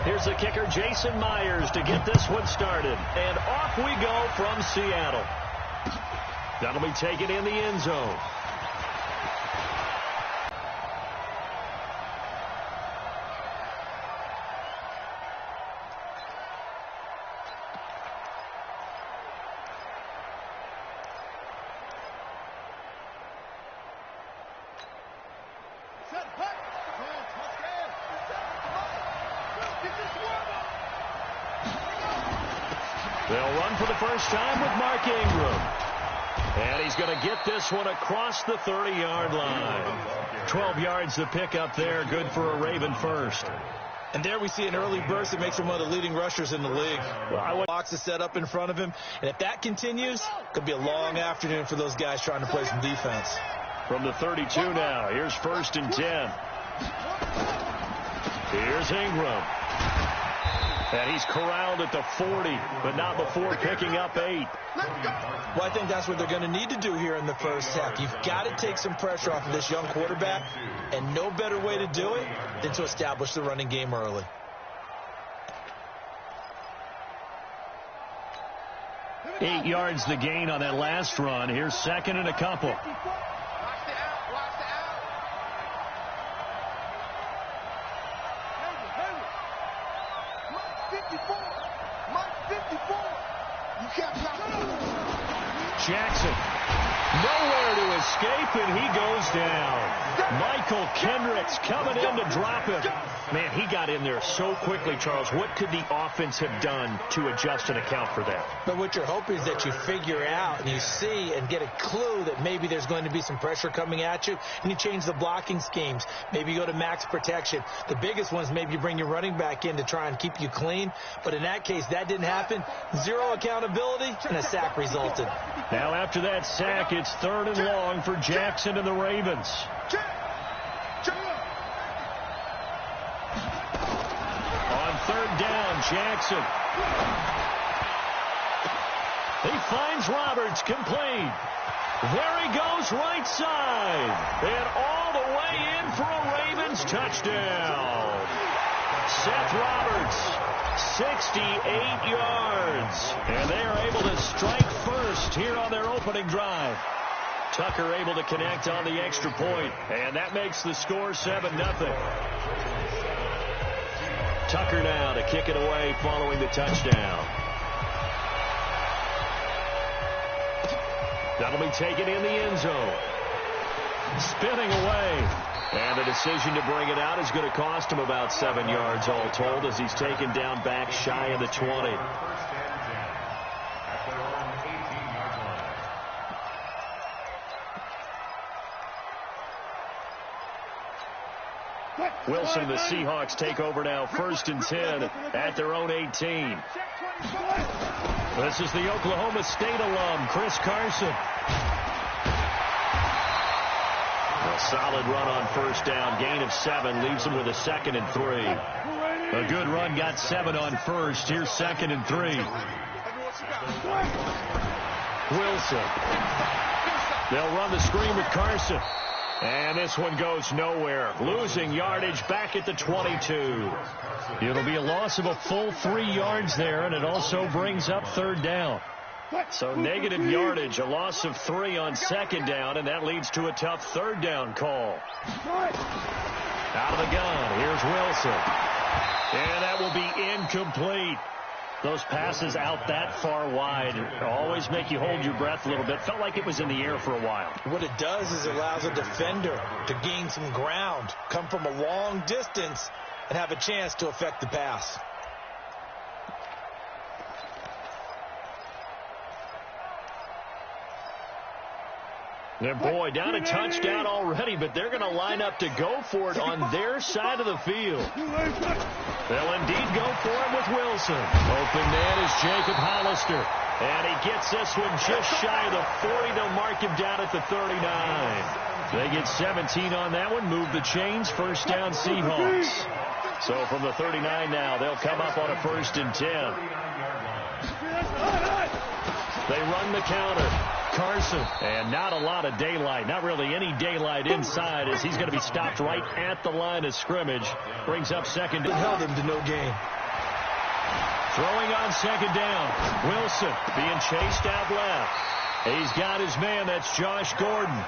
Here's the kicker, Jason Myers, to get this one started. And off we go from Seattle. That'll be taken in the end zone. They'll run for the first time with Mark Ingram. And he's going to get this one across the 30-yard line. 12 yards to pick up there. Good for a Raven first. And there we see an early burst that makes him one of the leading rushers in the league. Well, box is set up in front of him. And if that continues, it could be a long afternoon for those guys trying to play some defense. From the 32 now, here's 1st and 10. Here's Ingram. And he's corralled at the 40, but not before picking up 8. Well, I think that's what they're going to need to do here in the first half. You've got to take some pressure off of this young quarterback, and no better way to do it than to establish the running game early. Eight yards the gain on that last run. Here's 2nd and a couple. Jackson, nowhere to escape, and he goes down. Michael Kendricks coming in to drop him. Man, he got in there so quickly, Charles. What could the offense have done to adjust and account for that? But what you're hoping is that you figure out and you see and get a clue that maybe there's going to be some pressure coming at you, and you change the blocking schemes. Maybe you go to max protection. The biggest one is maybe you bring your running back in to try and keep you clean. But in that case, that didn't happen. Zero accountability, and a sack resulted. Now after that sack, it's 3rd and long for Jackson and the Ravens. On 3rd down, Jackson. He finds Roberts, complete. There he goes, right side. And all the way in for a Ravens touchdown. Seth Roberts, 68 yards. And they are able to strike first here on their opening drive. Tucker able to connect on the extra point, and that makes the score 7-0. Tucker now to kick it away following the touchdown. That'll be taken in the end zone. Spinning away. And the decision to bring it out is going to cost him about 7 yards all told as he's taken down back shy of the 20. Wilson, the Seahawks take over now, 1st and 10 at their own 18. This is the Oklahoma State alum, Chris Carson. A solid run on 1st down, gain of 7, leaves him with a 2nd and 3. A good run, got 7 on 1st. Here's 2nd and 3. Wilson. They'll run the screen with Carson. And this one goes nowhere. Losing yardage back at the 22. It'll be a loss of a full 3 yards there, and it also brings up 3rd down. So negative yardage, a loss of 3 on 2nd down, and that leads to a tough 3rd down call. Out of the gun, here's Wilson. And that will be incomplete. Those passes out that far wide always make you hold your breath a little bit. Felt like it was in the air for a while. What it does is it allows a defender to gain some ground, come from a long distance, and have a chance to affect the pass. And boy, down a touchdown already, but they're going to line up to go for it on their side of the field. They'll indeed go for it with Wilson. Open man is Jacob Hollister. And he gets this one just shy of the 40. They'll mark him down at the 39. They get 17 on that one, move the chains, 1st down Seahawks. So from the 39 now, they'll come up on a 1st and 10. They run the counter. Carson. And not a lot of daylight. Not really any daylight inside as he's going to be stopped right at the line of scrimmage. Brings up second. It held him to no gain. Throwing on second down. Wilson being chased out left. He's got his man. That's Josh Gordon.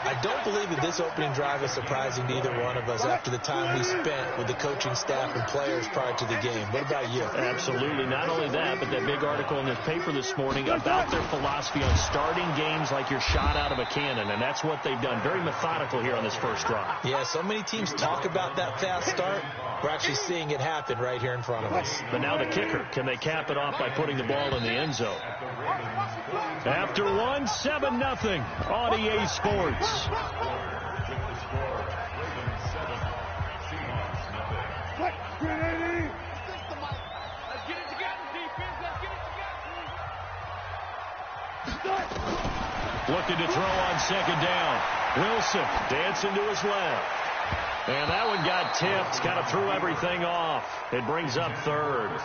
I don't believe that this opening drive is surprising to either one of us after the time we spent with the coaching staff and players prior to the game. What about you? Absolutely. Not only that, but that big article in the paper this morning about their philosophy on starting games like you're shot out of a cannon, and that's what they've done. Very methodical here on this first drive. Yeah, so many teams talk about that fast start. We're actually seeing it happen right here in front of us. But now the kicker. Can they cap it off by putting the ball in the end zone? After 7-0 on EA Sports. Looking to throw on second down. Wilson dancing to his left. And that one got tipped. Kind of threw everything off. It brings up third.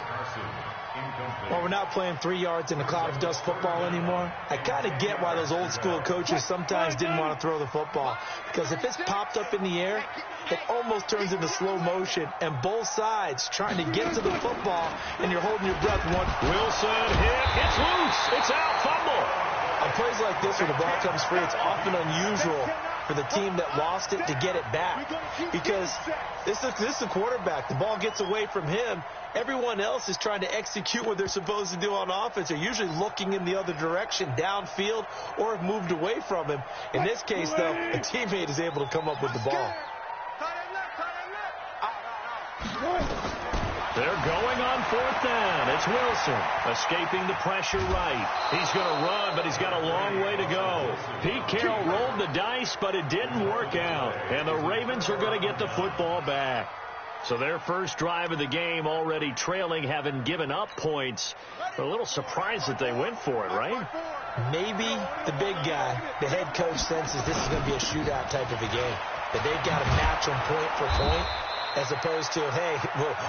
Well, we're not playing 3 yards in a cloud of dust football anymore. I kind of get why those old school coaches sometimes didn't want to throw the football. Because if it's popped up in the air, it almost turns into slow motion. And both sides trying to get to the football, and you're holding your breath. Wilson hit. It's loose. It's out. Fumble. On plays like this where the ball comes free, it's often unusual for the team that lost it to get it back. Because this is the quarterback. The ball gets away from him. Everyone else is trying to execute what they're supposed to do on offense. They're usually looking in the other direction, downfield, or have moved away from him. In this case, though, a teammate is able to come up with the ball. They're going on fourth down. It's Wilson escaping the pressure right. He's going to run, but he's got a long way to go. Pete Carroll rolled the dice, but it didn't work out. And the Ravens are going to get the football back. So their first drive of the game already trailing, having given up points. They're a little surprised that they went for it, right? Maybe the big guy, the head coach, senses this is going to be a shootout type of a game. That they've got to match them point for point, as opposed to, hey,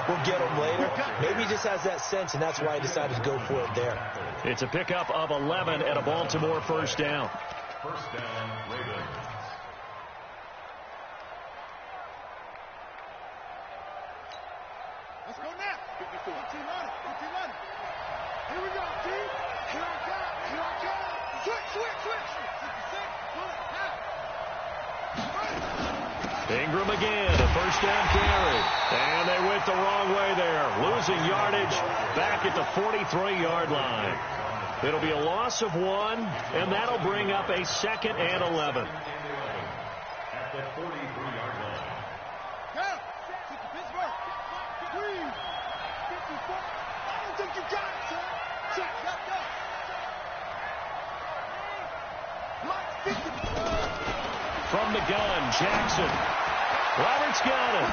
we'll get them later. Maybe he just has that sense, and that's why he decided to go for it there. It's a pickup of 11 and a Baltimore first down. First down, Ravens. Let's go now. 15 on it. 15 on it. Here we go, T. Here I come. Here I come. Switch. 56. Ingram again, a first down carry. And they went the wrong way there. Losing yardage back at the 43-yard line. It'll be a loss of 1, and that'll bring up a 2nd and 11. At the 43-yard line. Go. Pittsburgh. 3. 54. I don't think you got it, son. Check. Go. Mike 50. From the gun, Jackson. Roberts got it.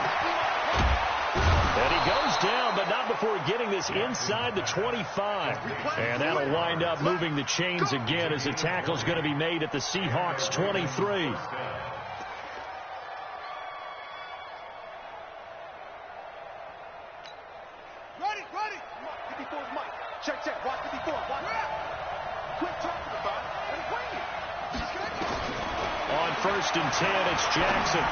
And he goes down, but not before getting this inside the 25. And that'll wind up moving the chains again as the tackle's going to be made at the Seahawks 23. Ready. 54 is Mike. Check. Watch 54. Watch. Quit talking about it. Let him bring it. On 1st and 10, it's Jackson.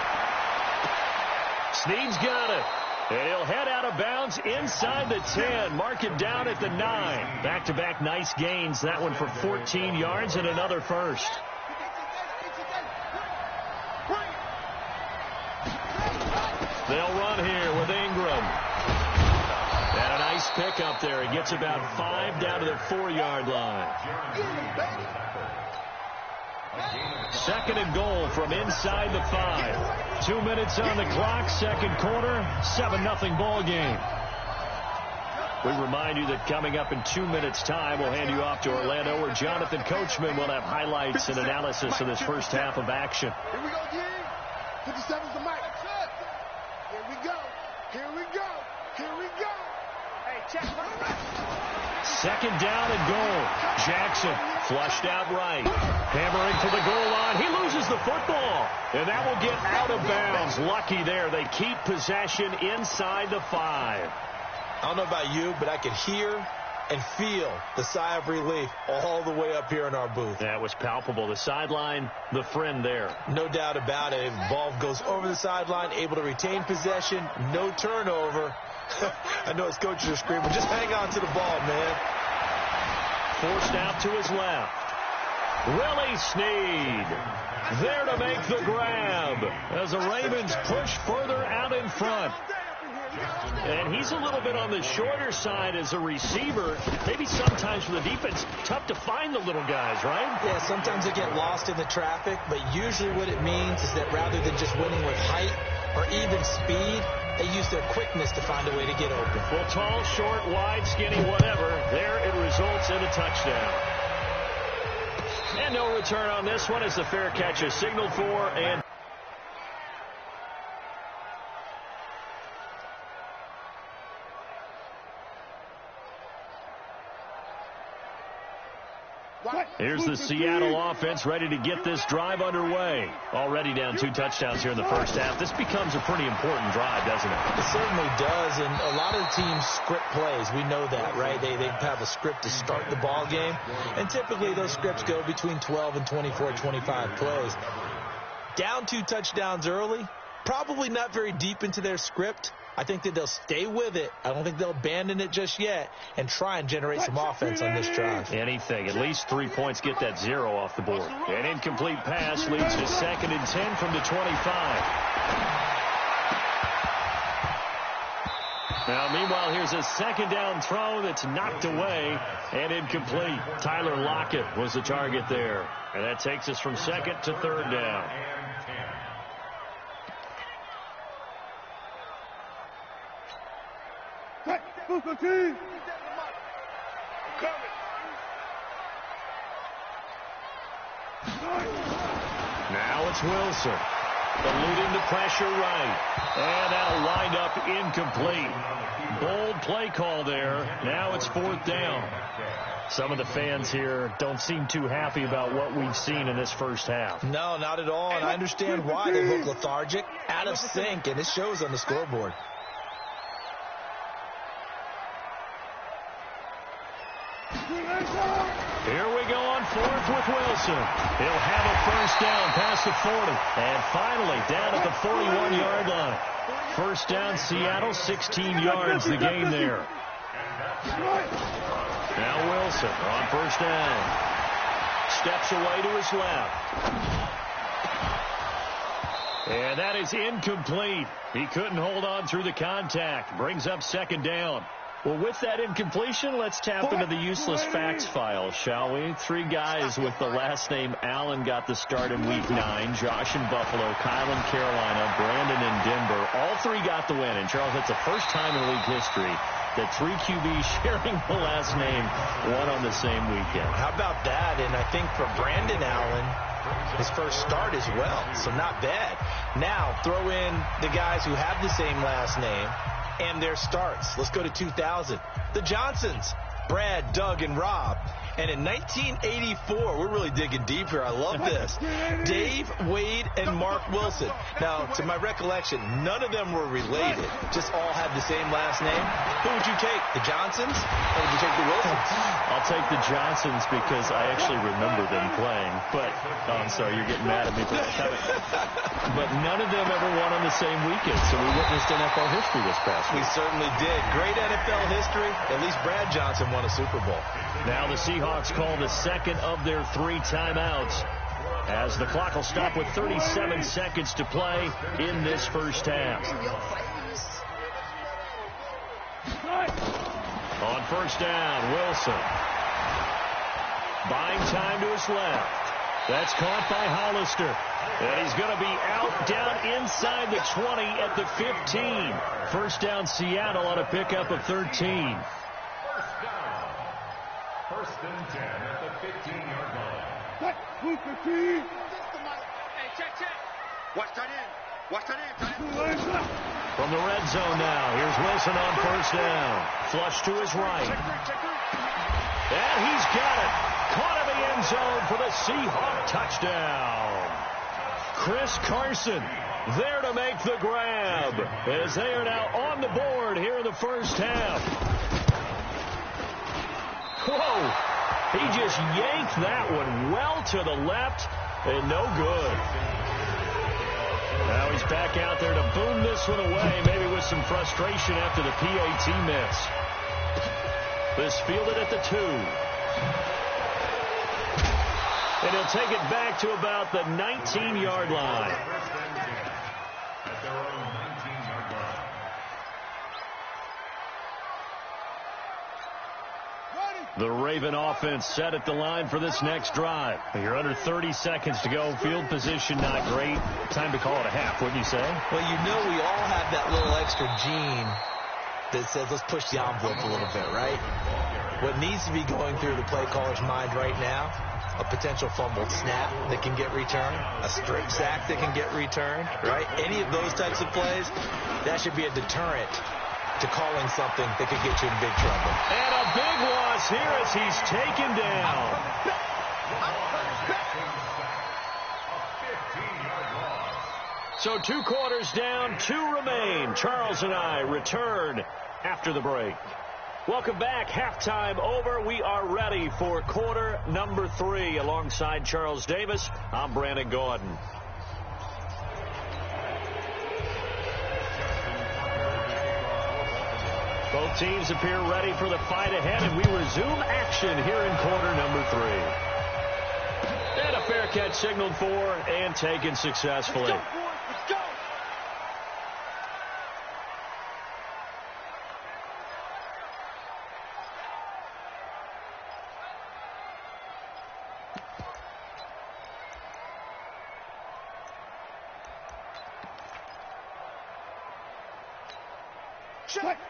Snead's got it. And he'll head out of bounds inside the 10. Mark it down at the 9. Back-to-back nice gains. That one for 14 yards and another first. They'll run here with Ingram. And a nice pickup there. He gets about 5 down to the 4-yard line. 2nd and goal from inside the 5. 2 minutes on the clock, second quarter, 7-0 ball game. We remind you that coming up in 2 minutes' time, we'll hand you off to Orlando, where Jonathan Coachman will have highlights and analysis of this first half of action. Here we go, G. 57's the mic. Here we go. Hey, check. 2nd down and goal. Jackson flushed out right. Hammering for the goal line. He loses the football. And that will get out of bounds. Lucky there. They keep possession inside the 5. I don't know about you, but I could hear and feel the sigh of relief all the way up here in our booth. That was palpable. The sideline, the friend there. No doubt about it. Ball goes over the sideline, able to retain possession, no turnover. I know his coaches are screaming, just hang on to the ball, man. Forced out to his left. Willie Snead there to make the grab as the Ravens push further out in front. And he's a little bit on the shorter side as a receiver. Maybe sometimes for the defense, tough to find the little guys, right? Yeah, sometimes they get lost in the traffic, but usually what it means is that rather than just winning with height or even speed, they use their quickness to find a way to get open. Well, tall, short, wide, skinny, whatever, there it results in a touchdown. And no return on this one as the fair catch is signaled for. And here's the Seattle offense ready to get this drive underway. Already down 2 touchdowns here in the first half. This becomes a pretty important drive, doesn't it? It certainly does, and a lot of the teams script plays. We know that, right? They have a script to start the ball game, and typically those scripts go between 12 and 24, 25 plays. Down 2 touchdowns early, probably not very deep into their script. I think that they'll stay with it. I don't think they'll abandon it just yet and try and generate some offense on this drive. Anything. At least 3 points get that 0 off the board. An incomplete pass leads to 2nd and 10 from the 25. Now, meanwhile, here's a 2nd down throw that's knocked away and incomplete. Tyler Lockett was the target there. And that takes us from 2nd to 3rd down. Now it's Wilson. Eluding the pressure right. And that'll wind up incomplete. Bold play call there. Now it's 4th down. Some of the fans here don't seem too happy about what we've seen in this first half. No, not at all. And I understand why. They look lethargic, out of sync, and it shows on the scoreboard. Here we go on 4th with Wilson. He'll have a first down past the 40. And finally down at the 41-yard line. First down, Seattle, 16 yards the game there. Now Wilson on first down. Steps away to his left. And that is incomplete. He couldn't hold on through the contact. Brings up 2nd down. Well, with that incompletion, let's tap into the useless facts file, shall we? 3 guys with the last name Allen got the start in Week 9. Josh in Buffalo, Kyle in Carolina, Brandon in Denver. All 3 got the win. And, Charles, that's the first time in league history that 3 QBs sharing the last name won on the same weekend. How about that? And I think for Brandon Allen, his first start as well, so not bad. Now, throw in the guys who have the same last name and their starts. Let's go to 2000. The Johnsons, Brad, Doug, and Rob. And in 1984, we're really digging deep here. I love this. Dave, Wade, and Mark Wilson. Now, to my recollection, none of them were related. Just all had the same last name. Who would you take, the Johnsons, or would you take the Wilsons? I'll take the Johnsons because I actually remember them playing. But, oh, I'm sorry, you're getting mad at me for that. But none of them ever won on the same weekend, so we witnessed NFL history this past week. We certainly did. Great NFL history. At least Brad Johnson won a Super Bowl. Now the Seahawks call the 2nd of their 3 timeouts as the clock will stop with 37 seconds to play in this first half. On first down, Wilson. Buying time to his left. That's caught by Hollister. And he's going to be out down inside the 20 at the 15. First down, Seattle on a pickup of 13. First and 10 at the 15-yard line. Hey, check. Watch that in. From the red zone now, here's Wilson on first down. Flush to his right. And he's got it. Caught in the end zone for the Seahawk touchdown. Chris Carson there to make the grab as they are now on the board here in the first half. Whoa! He just yanked that one well to the left and no good. Now he's back out there to boom this one away, maybe with some frustration after the PAT miss. This fielded at the 2. And he'll take it back to about the 19-yard line. At their own 19-yard line. The Raven offense set at the line for this next drive. You're under 30 seconds to go. Field position not great. Time to call it a half, wouldn't you say? Well, you know we all have that little extra gene that says let's push the envelope a little bit, right? What needs to be going through the play caller's mind right now, a potential fumbled snap that can get returned, a strip sack that can get returned, right? Any of those types of plays, that should be a deterrent to calling something that could get you in big trouble. And a big loss here as he's taken down. So 2 quarters down, 2 remain. Charles and I return after the break. Welcome back. Halftime over. We are ready for quarter number 3. Alongside Charles Davis, I'm Brandon Gordon. Both teams appear ready for the fight ahead, and we resume action here in quarter number 3. And a fair catch signaled for and taken successfully. Let's go, boys. Let's go.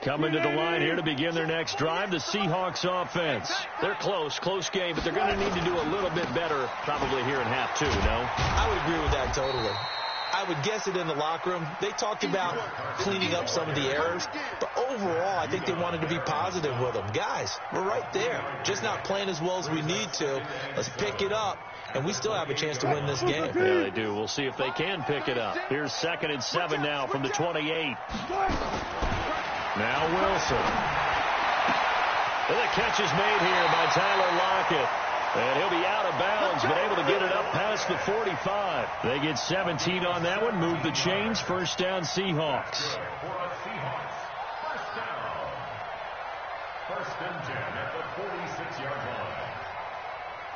Coming to the line here to begin their next drive, the Seahawks offense. They're close game, but they're going to need to do a little bit better probably here in half 2, no? I would agree with that totally. I would guess it in the locker room. They talked about cleaning up some of the errors, but overall, I think they wanted to be positive with them. Guys, we're right there. Just not playing as well as we need to. Let's pick it up, and we still have a chance to win this game. Yeah, they do. We'll see if they can pick it up. Here's 2nd and 7 now from the 28. Now Wilson. And the catch is made here by Tyler Lockett. And he'll be out of bounds, but able to get it up past the 45. They get 17 on that one. Move the chains. First down, Seahawks. First and 10 at the 46-yard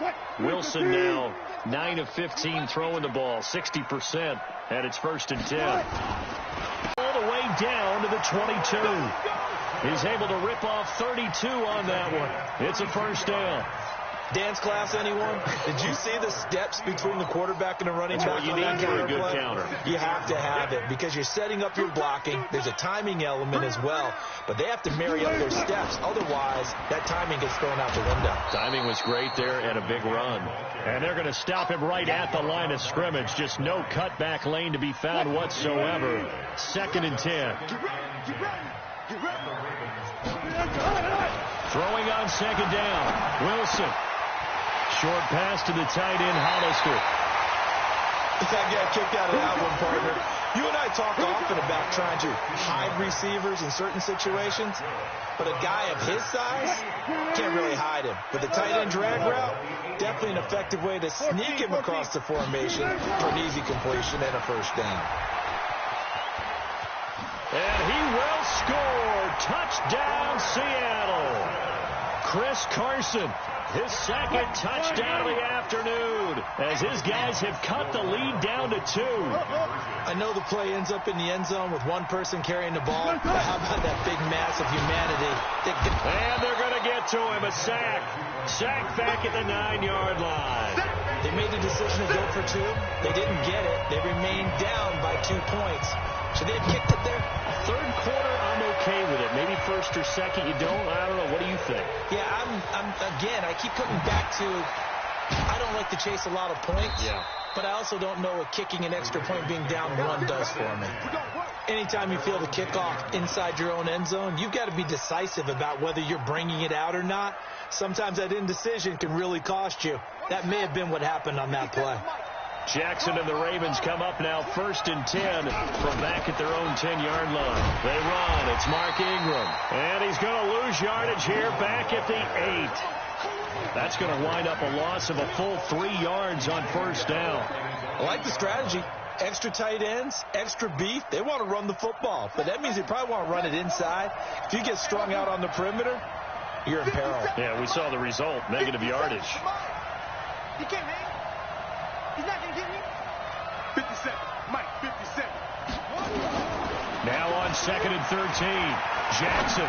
line. Wilson now 9 of 15 throwing the ball, 60%, and it's 1st and 10. All the way down to the 22. He's able to rip off 32 on that one. It's a first down. Dance class, anyone? Did you see the steps between the quarterback and the running back? You need for a good counter. You have to have it because you're setting up your blocking. There's a timing element as well, but they have to marry up their steps. Otherwise, that timing gets thrown out the window. Timing was great there and a big run. And they're going to stop him right at the line of scrimmage. Just no cutback lane to be found whatsoever. 2nd and 10. Throwing on 2nd down. Wilson. Short pass to the tight end, Hollister. I got kicked out of that one, partner. You and I talk often about trying to hide receivers in certain situations, but a guy of his size can't really hide him. With the tight end drag route, definitely an effective way to sneak him across the formation for an easy completion and a first down. And he will score. Touchdown, Seattle. Chris Carson, his 2nd touchdown of the afternoon, as his guys have cut the lead down to 2. I know the play ends up in the end zone with one person carrying the ball, but how about that big mass of humanity? And they're going to get to him, a sack. Sack back at the 9-yard line. They made the decision to go for 2. They didn't get it. They remained down by 2 points. Should they have kicked it there? 3rd quarter, I'm okay with it. Maybe 1st or 2nd, you don't. I don't know. What do you think? Yeah, again, I keep coming back to I don't like to chase a lot of points. Yeah. But I also don't know what kicking an extra point being down 1 does for me. Anytime you feel the kickoff inside your own end zone, you've got to be decisive about whether you're bringing it out or not. Sometimes that indecision can really cost you. That may have been what happened on that play. Jackson and the Ravens come up now 1st and 10 from back at their own 10-yard line. They run. It's Mark Ingram. And he's going to lose yardage here back at the 8. That's going to wind up a loss of a full 3 yards on first down. I like the strategy. Extra tight ends, extra beef. They want to run the football, but that means they probably want to run it inside. If you get strung out on the perimeter, you're in peril. Yeah, we saw the result, negative yardage. He can't hang. He's not going to get me. 57. Mike, 57. Now on 2nd and 13. Jackson.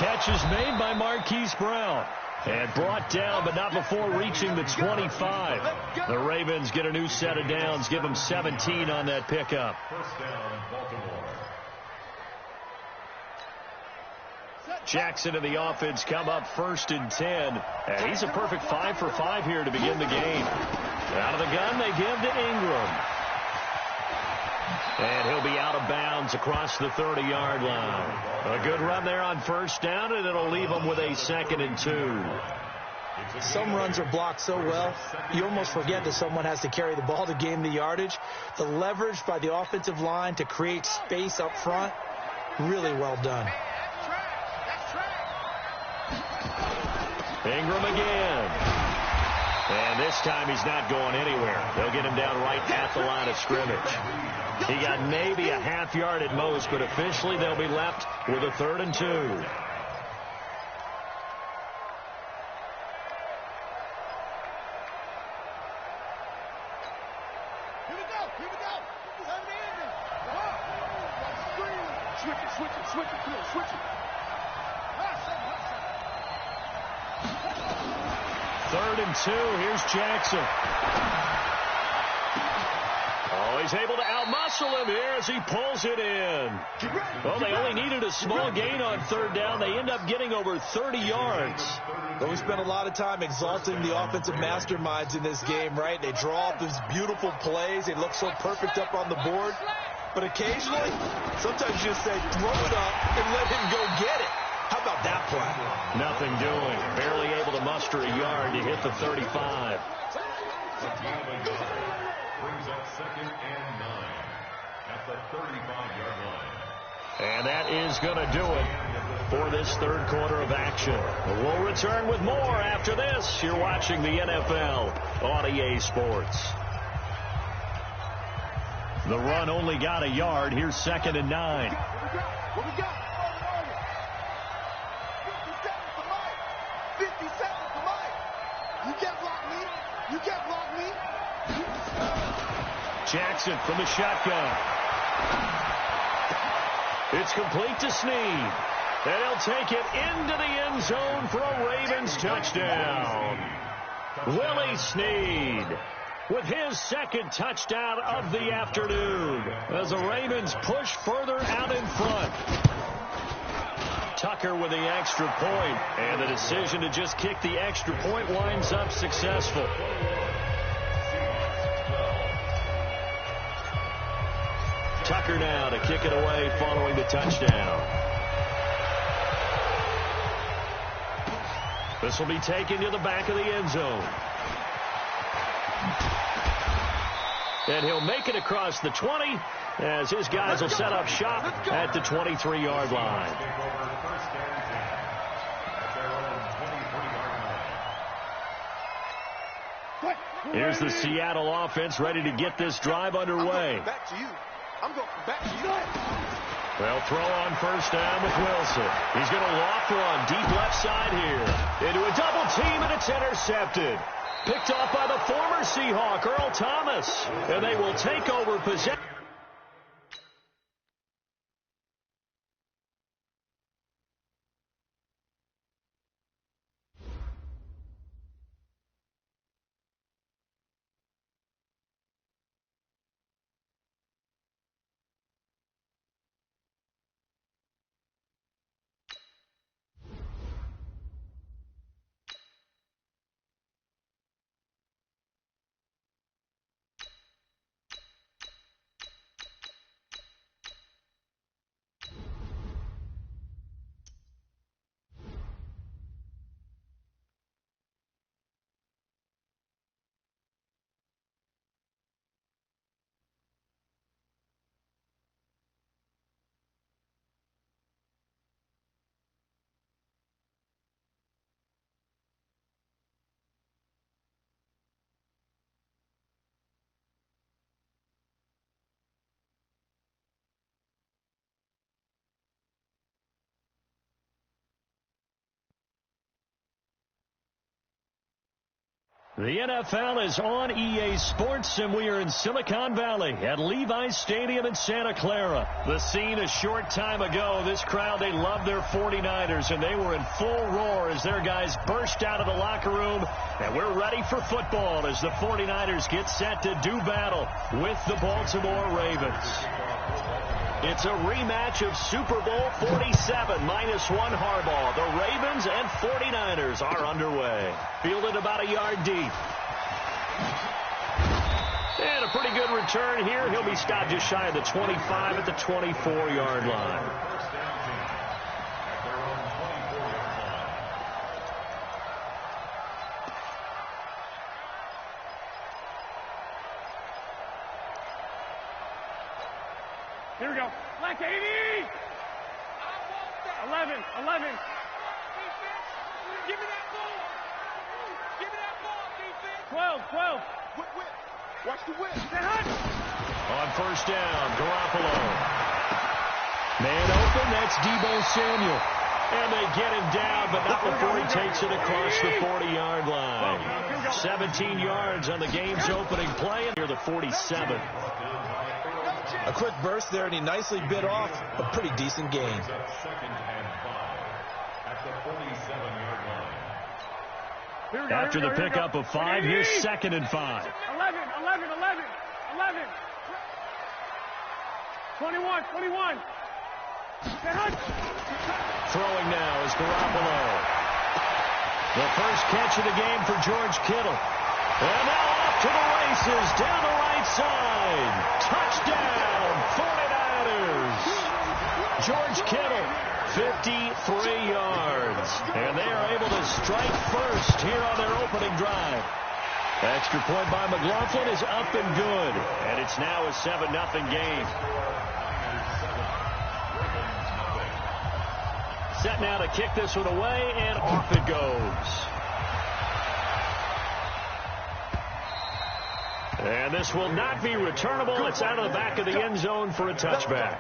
Catch is made by Marquise Brown. And brought down, but not before reaching the 25. The Ravens get a new set of downs, give them 17 on that pickup. First down, Baltimore. Jackson and the offense come up 1st and 10. And he's a perfect 5 for 5 here to begin the game. Out of the gun, they give to Ingram. And he'll be out of bounds across the 30-yard line. A good run there on first down, and it'll leave them with a 2nd and 2. Some runs are blocked so well, you almost forget that someone has to carry the ball to gain the yardage. The leverage by the offensive line to create space up front, really well done. Ingram again. And this time he's not going anywhere. They'll get him down right at the line of scrimmage. He got maybe a half yard at most, but officially they'll be left with a 3rd and 2. Here we go. Here we go. Switch it. Switch it. Come on, switch it. 3rd and 2. Here's Jackson. Oh, he's able to outmuscle him here as he pulls it in. Well, they only needed a small gain on 3rd down. They end up getting over 30 yards. But we spent a lot of time exalting the offensive masterminds in this game, right? They draw up these beautiful plays. They look so perfect up on the board. But occasionally, sometimes you just say, throw it up and let him go get it. How about that play? Nothing doing. Barely able to muster a yard to hit the 35. Brings up 2nd and 9 at the 35-yard line. And that is going to do it for this 3rd quarter of action. We'll return with more after this. You're watching the NFL on EA Sports. The run only got a yard. Here's 2nd and 9. What we got? 50 seconds to Mike. You can't block me. You can't block me. Jackson from the shotgun. It's complete to Snead. And he'll take it into the end zone for a Ravens touchdown. Willie Snead with his 2nd touchdown of the afternoon as the Ravens push further out in front. Tucker with the extra point, and the decision to just kick the extra point winds up successful. Tucker now to kick it away following the touchdown. This will be taken to the back of the end zone. And he'll make it across the 20 as his guys will set up shop at the 23-yard line. Here's the Seattle offense ready to get this drive underway. Back to you. I'm going back to you. Well, throw on first down with Wilson. He's going to loft one deep left side here. Into a double team, and it's intercepted. Picked off by the former Seahawk, Earl Thomas. And they will take over possession. The NFL is on EA Sports, and we are in Silicon Valley at Levi's Stadium in Santa Clara. The scene a short time ago. This crowd, they love their 49ers, and they were in full roar as their guys burst out of the locker room. And we're ready for football as the 49ers get set to do battle with the Baltimore Ravens. It's a rematch of Super Bowl 47 -1 Harbaugh. The Ravens and 49ers are underway. Fielded about a yard deep. And a pretty good return here. He'll be stopped just shy of the 25 at the 24-yard line. Here we go. Black 80! 11. Give me that ball. Give me that ball, defense. 12. Whip. Watch the whip. On first down, Garoppolo. Man open, that's Deebo Samuel. And they get him down, but not before he takes it across the 40-yard line. 17 yards on the game's opening play, and near the 47. A quick burst there, and he nicely bit off a pretty decent gain. Second and 5 at the 47-yard line. After the pickup of 5, here's 2nd and 5. 11. 21. Throwing now is Garoppolo. The first catch of the game for George Kittle. And now off to the races, down the right side. Touchdown, 49ers. George Kittle, 53 yards. And they are able to strike first here on their opening drive. Extra point by McLaughlin is up and good. And it's now a 7-0 game. Set now to kick this one away, and off it goes. And this will not be returnable. It's out of the back of the end zone for a touchback.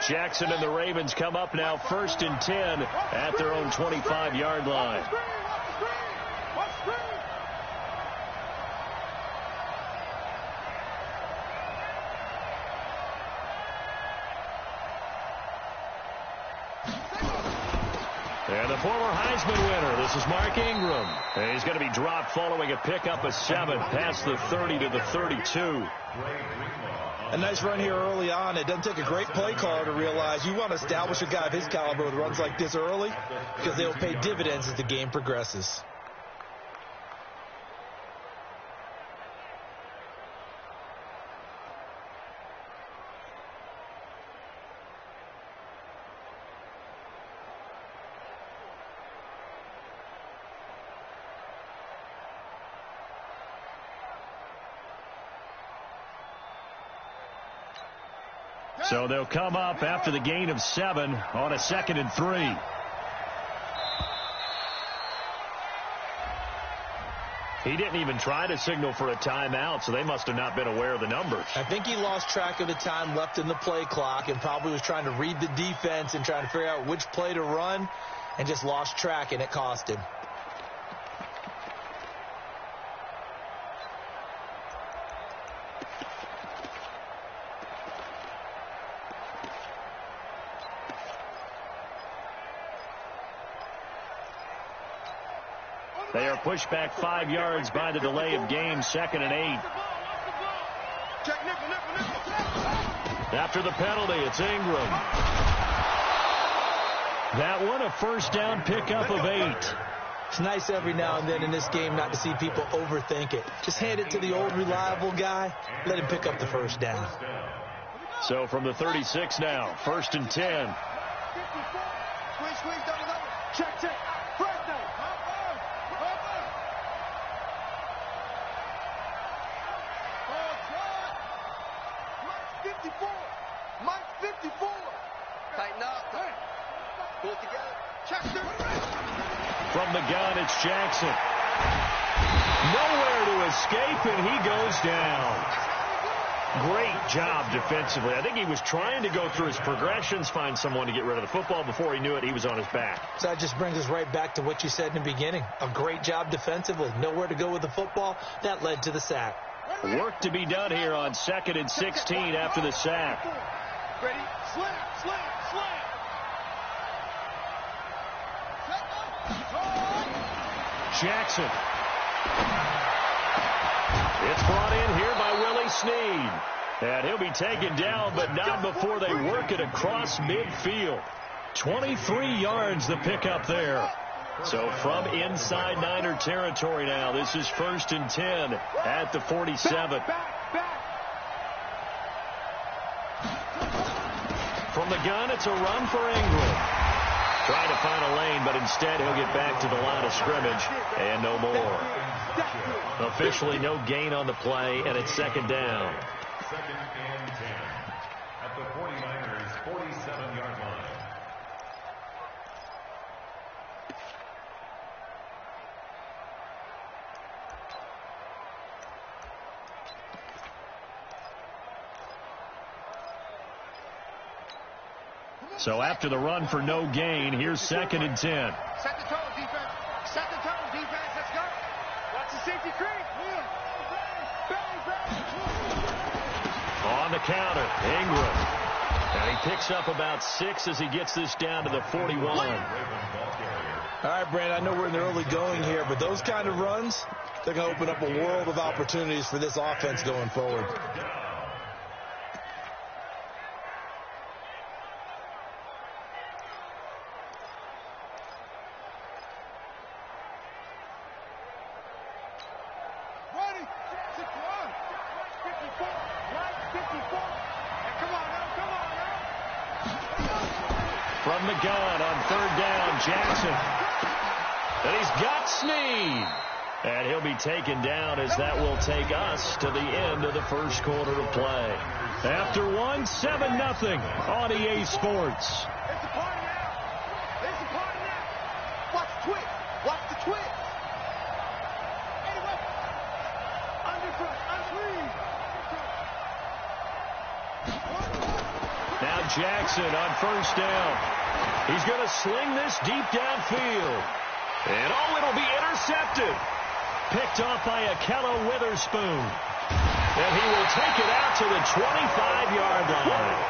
Jackson and the Ravens come up now 1st and 10 at their own 25-yard line. And the former Heisman winner, this is Mark Ingram. And he's going to be dropped following a pickup of 7 past the 30 to the 32. A nice run here early on. It doesn't take a great play caller to realize you want to establish a guy of his caliber with runs like this early because they'll pay dividends as the game progresses. So they'll come up after the gain of 7 on a 2nd and 3. He didn't even try to signal for a timeout, so they must have not been aware of the numbers. I think he lost track of the time left in the play clock and probably was trying to read the defense and trying to figure out which play to run and just lost track, and it cost him. They are pushed back 5 yards by the delay of game, 2nd and 8. After the penalty, it's Ingram. That one, a first down pickup of 8. It's nice every now and then in this game not to see people overthink it. Just hand it to the old reliable guy. Let him pick up the first down. So from the 36 now, 1st and 10. Squeeze, double. Check. First down. Mike 54. Tighten up. Pull it together. Jackson. From the gun, it's Jackson. Nowhere to escape, and he goes down. Great job defensively. I think he was trying to go through his progressions, find someone to get rid of the football. Before he knew it, he was on his back. So that just brings us right back to what you said in the beginning. A great job defensively. Nowhere to go with the football. That led to the sack. Work to be done here on 2nd and 16 after the sack. Ready? Slam, slam, slam. Jackson. It's brought in here by Willie Snead. And he'll be taken down, but not before they work it across midfield. 23 yards the pickup there. So from inside Niner territory now, this is 1st and 10 at the 47. From the gun, it's a run for Ingram. Trying to find a lane, but instead he'll get back to the line of scrimmage and no more. Officially no gain on the play, and it's 2nd down. 2nd and 10 at the 49ers' 47-yard line. So after the run for no gain, here's 2nd and 10. Set the tone, defense. Set the tone, defense. Let's go. Watch the safety creep. On the counter, Ingram. And he picks up about 6 as he gets this down to the 41. All right, Brandon, I know we're in the early going here, but those kind of runs, they're going to open up a world of opportunities for this offense going forward. From the gun on 3rd down, Jackson. And he's got Snead. And he'll be taken down as that will take us to the end of the first quarter of play. After one, 7-0 on EA Sports. It's a party now. It's a party now. Watch the twist. Watch the twist. Anyway. Underfoot. Unlead. Now Jackson on 1st down. He's going to sling this deep downfield. And it'll be intercepted. Picked off by Akello Witherspoon. And he will take it out to the 25-yard line.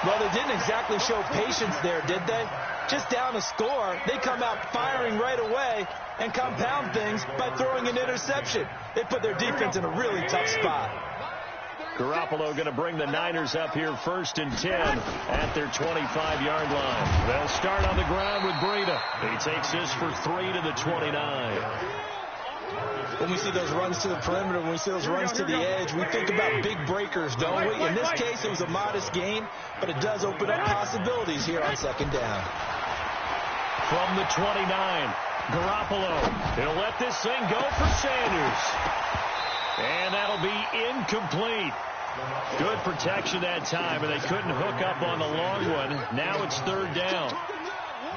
Well, they didn't exactly show patience there, did they? Just down a score, they come out firing right away and compound things by throwing an interception. They put their defense in a really tough spot. Garoppolo going to bring the Niners up here 1st and 10 at their 25-yard line. They'll start on the ground with Breida. He takes this for 3 to the 29. When we see those runs to the perimeter, when we see those runs to the edge, we think about big breakers, don't we? In this case, it was a modest gain, but it does open up possibilities here on 2nd down. From the 29, Garoppolo. He'll let this thing go for Sanders. And that'll be incomplete. Good protection that time, and they couldn't hook up on the long one. Now it's 3rd down.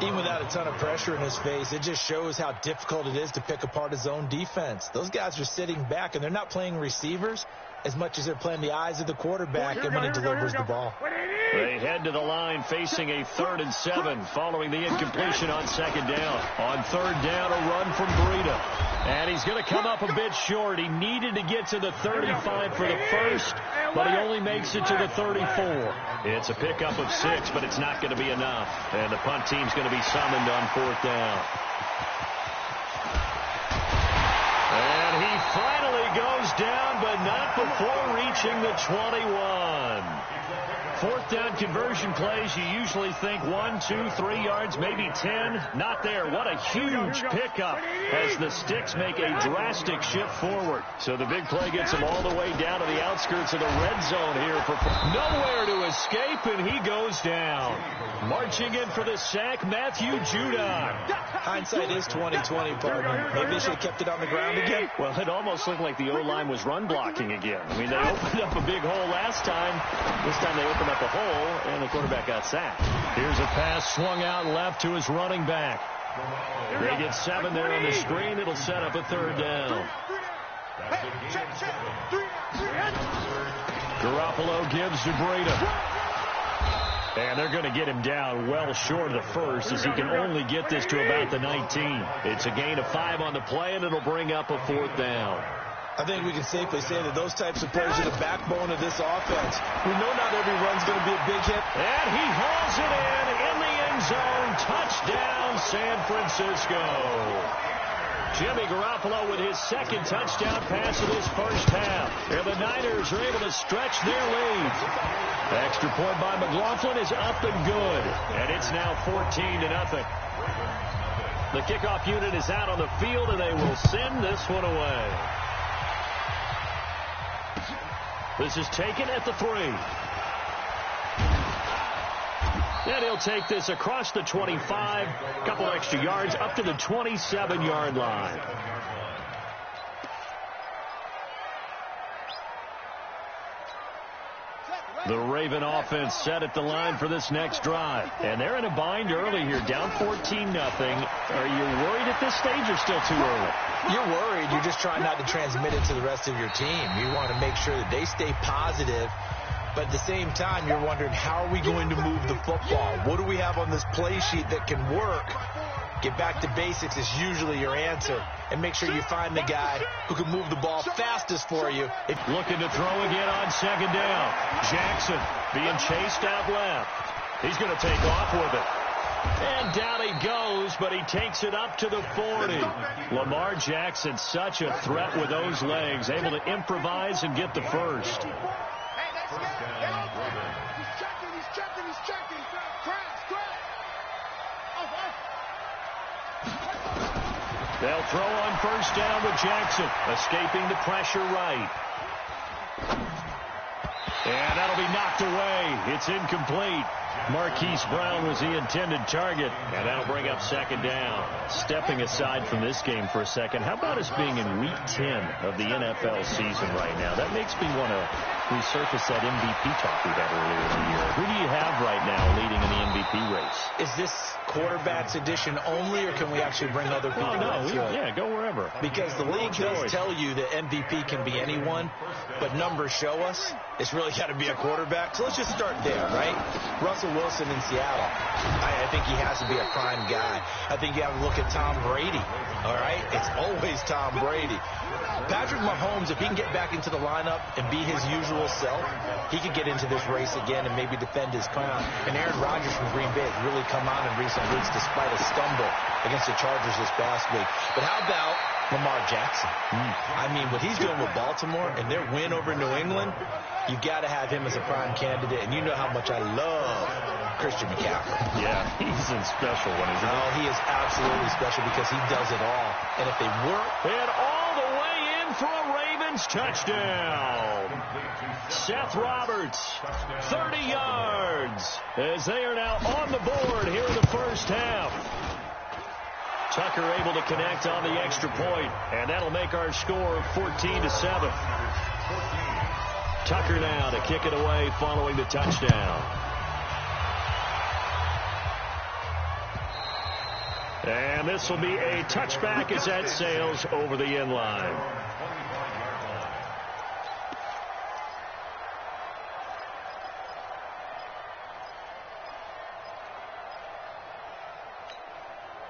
Even without a ton of pressure in his face, it just shows how difficult it is to pick apart his own defense. Those guys are sitting back, and they're not playing receivers as much as they're playing the eyes of the quarterback and when he delivers the ball. They head to the line facing a 3rd and 7 following the incompletion on 2nd down. On 3rd down, a run from Breida. And he's going to come up a bit short. He needed to get to the 35 for the first, but he only makes it to the 34. It's a pickup of 6, but it's not going to be enough. And the punt team's going to be summoned on 4th down. And he finally goes down, but not before reaching the 21. 4th down conversion plays, you usually think 1, 2, 3 yards, maybe 10. Not there. What a huge pickup as the sticks make a drastic shift forward. So the big play gets him all the way down to the outskirts of the red zone here. Nowhere to escape, and he goes down. Marching in for the sack, Matthew Judon. Hindsight is 20/20, partner. Maybe they should have kept it on the ground again. Well, it almost looked like the O-line was run blocking again. I mean, they opened up a big hole last time. This time they opened up a hole, and the quarterback got sacked. Here's a pass swung out left to his running back. They get 7 there on the screen. It'll set up a 3rd down. Garoppolo gives to Breida. And they're going to get him down well short of the first, as he can only get this to about the 19. It's a gain of 5 on the play, and it'll bring up a 4th down. I think we can safely say that those types of players are the backbone of this offense. We know not every run's going to be a big hit. And he hauls it in the end zone. Touchdown, San Francisco. Jimmy Garoppolo with his 2nd touchdown pass of this first half. And the Niners are able to stretch their lead. The extra point by McLaughlin is up and good. And it's now 14-0. The kickoff unit is out on the field, and they will send this one away. This is taken at the 3. And he'll take this across the 25. A couple extra yards up to the 27-yard line. The Raven offense set at the line for this next drive. And they're in a bind early here, down 14-0. Are you worried at this stage or still too early? You're worried. You're just trying not to transmit it to the rest of your team. You want to make sure that they stay positive. But at the same time, you're wondering, how are we going to move the football? What do we have on this play sheet that can work? Get back to basics is usually your answer. And make sure you find the guy who can move the ball fastest for you. Looking to throw again on 2nd down. Jackson being chased out left. He's going to take off with it. And down he goes, but he takes it up to the 40. Lamar Jackson, such a threat with those legs, able to improvise and get the first. He's checking. Crash. They'll throw on 1st down with Jackson, escaping the pressure right. And that'll be knocked away. It's incomplete. Marquise Brown was the intended target, and that'll bring up 2nd down. Stepping aside from this game for a second, how about us being in Week 10 of the NFL season right now? That makes me want to resurface that MVP talk we had earlier in the year. Who do you have right now leading in the MVP race? Is this quarterbacks edition only, or can we actually bring other people? Yeah, go wherever. Because the league does tell you that MVP can be anyone, but numbers show us it's really got to be a quarterback. So let's just start there, right? Russell Wilson in Seattle. I think he has to be a prime guy. I think you have to look at Tom Brady, all right? It's always Tom Brady. Patrick Mahomes, if he can get back into the lineup and be his usual self, he could get into this race again and maybe defend his crown. And Aaron Rodgers from Green Bay has really come on in recent weeks despite a stumble against the Chargers this past week. But how about Lamar Jackson? I mean, what he's doing with Baltimore and their win over New England, you got to have him as a prime candidate. And you know how much I love Christian McCaffrey. Yeah, he's in special one, isn't he? Oh, he is absolutely special because he does it all. And if they work... And all the way in for a Ravens touchdown. Seth Roberts, 30 yards, as they are now on the board here in the first half. Tucker able to connect on the extra point, and that'll make our score 14-7. Tucker now to kick it away following the touchdown. And this will be a touchback as that sails over the end line.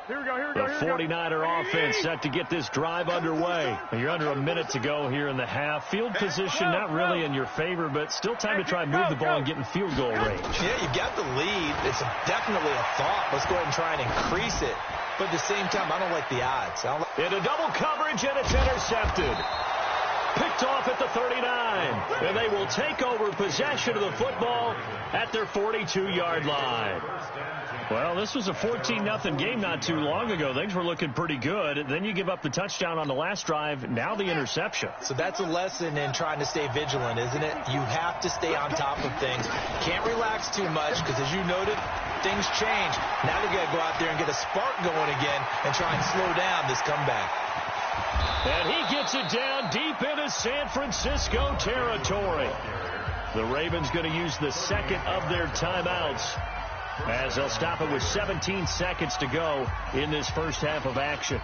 The 49er offense set to get this drive underway. You're under a minute to go here in the half. Field position not really in your favor, but still time to try and move the ball and get in field goal range. Yeah, you got the lead. It's definitely a thought. Let's go ahead and try and increase it. But at the same time, I don't like the odds. In a double coverage, and it's intercepted. Picked off at the 39. And they will take over possession of the football at their 42-yard line. Well, this was a 14-0 game not too long ago. Things were looking pretty good. Then you give up the touchdown on the last drive. Now the interception. So that's a lesson in trying to stay vigilant, isn't it? You have to stay on top of things. Can't relax too much because, as you noted, things change. Now they've got to go out there and get a spark going again and try and slow down this comeback. And he gets it down deep into San Francisco territory. The Ravens going to use the second of their timeouts, as they'll stop it with 17 seconds to go in this first half of action.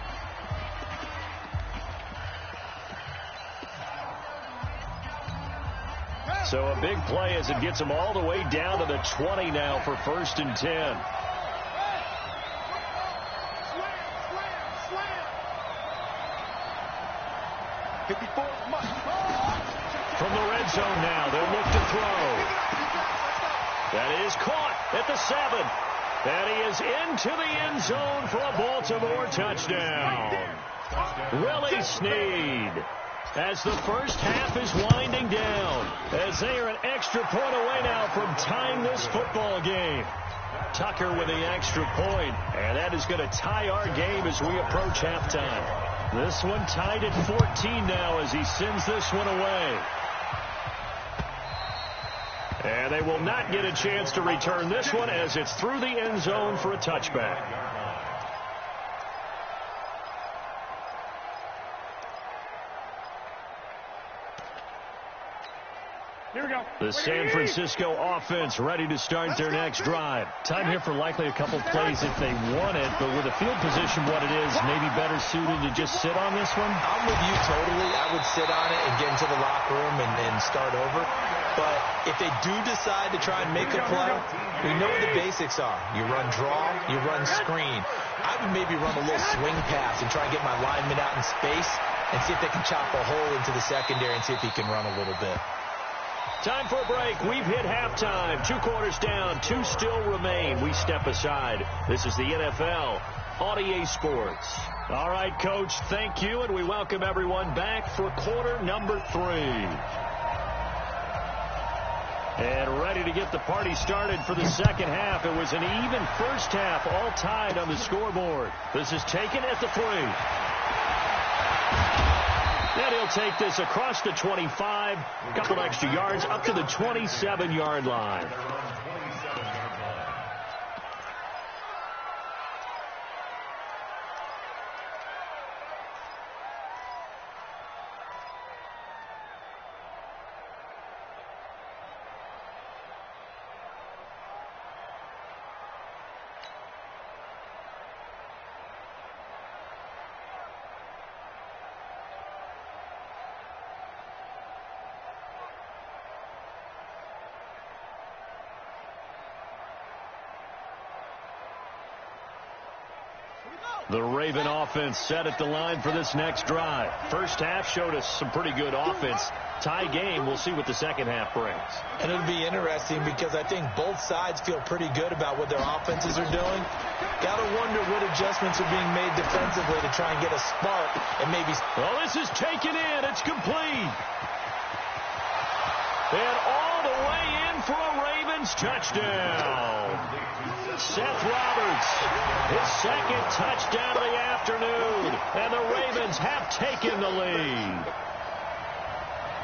So a big play as it gets them all the way down to the 20 now for 1st and 10. From the red zone now, they'll look to throw. That is caught at the 7. And he is into the end zone for a Baltimore touchdown. Willie Snead. As the first half is winding down, as they are an extra point away now from tying this football game. Tucker with the extra point, and that is going to tie our game as we approach halftime. This one tied at 14 now as he sends this one away. And they will not get a chance to return this one as it's through the end zone for a touchback. Here we go. The San Francisco offense ready to start their next drive. Time here for likely a couple plays if they want it, but with the field position what it is, maybe better suited to just sit on this one? I'm with you totally. I would sit on it and get into the locker room and start over. But if they do decide to try and make a play, we know what the basics are. You run draw, you run screen. I would maybe run a little swing pass and try and get my lineman out in space and see if they can chop a hole into the secondary and see if he can run a little bit. Time for a break. We've hit halftime. 2 quarters down. 2 still remain. We step aside. This is the NFL on EA Sports. All right, Coach, thank you, and we welcome everyone back for quarter number 3. And ready to get the party started for the second half. It was an even first half, all tied on the scoreboard. This is taken at the 3. And he'll take this across the 25, a couple extra yards, up to the 27-yard line. The Raven offense set at the line for this next drive. First half showed us some pretty good offense. Tie game, we'll see what the second half brings. And it'll be interesting because I think both sides feel pretty good about what their offenses are doing. Got to wonder what adjustments are being made defensively to try and get a spark and maybe... Well, this is taken in. It's complete. And all the way in for a Ravens touchdown. Seth Roberts, his second touchdown of the afternoon, and the Ravens have taken the lead.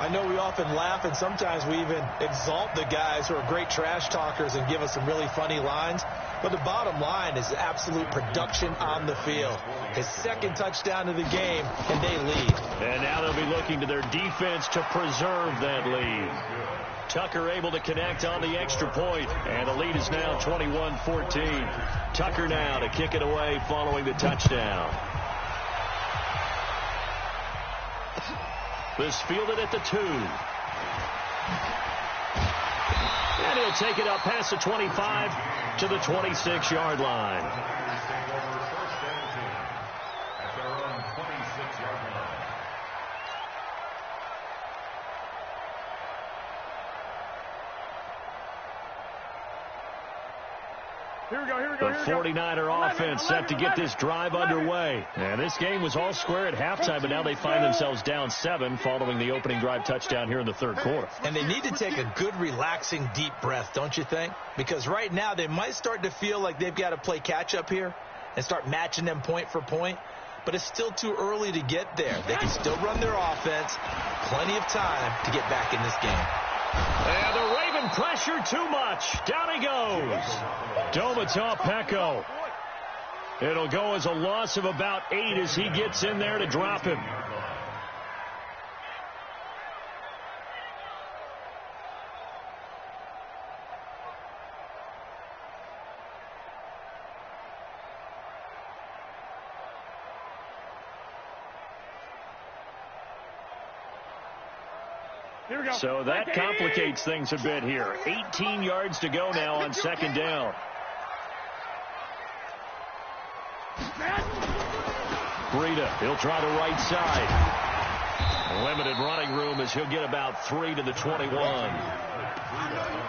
I know we often laugh, and sometimes we even exalt the guys who are great trash talkers and give us some really funny lines. But the bottom line is absolute production on the field. His second touchdown of the game, and they lead. And now they'll be looking to their defense to preserve that lead. Tucker able to connect on the extra point, and the lead is now 21-14. Tucker now to kick it away following the touchdown. This fielded at the 2. And he'll take it up past the 25 to the 26-yard line. Here we go. The 49er offense set to get this drive underway. And this game was all square at halftime, but now they find themselves down 7 following the opening drive touchdown here in the third quarter. And they need to take a good, relaxing, deep breath, don't you think? Because right now they might start to feel like they've got to play catch-up here and start matching them point for point. But it's still too early to get there. They can still run their offense. Plenty of time to get back in this game. And the Raven pressure too much. Down he goes. Domata Peko. It'll go as a loss of about 8 as he gets in there to drop him. Here we go. So that complicates things a bit here. 18 yards to go now on second down. Breida, he'll try the right side. Limited running room as he'll get about 3 to the 21.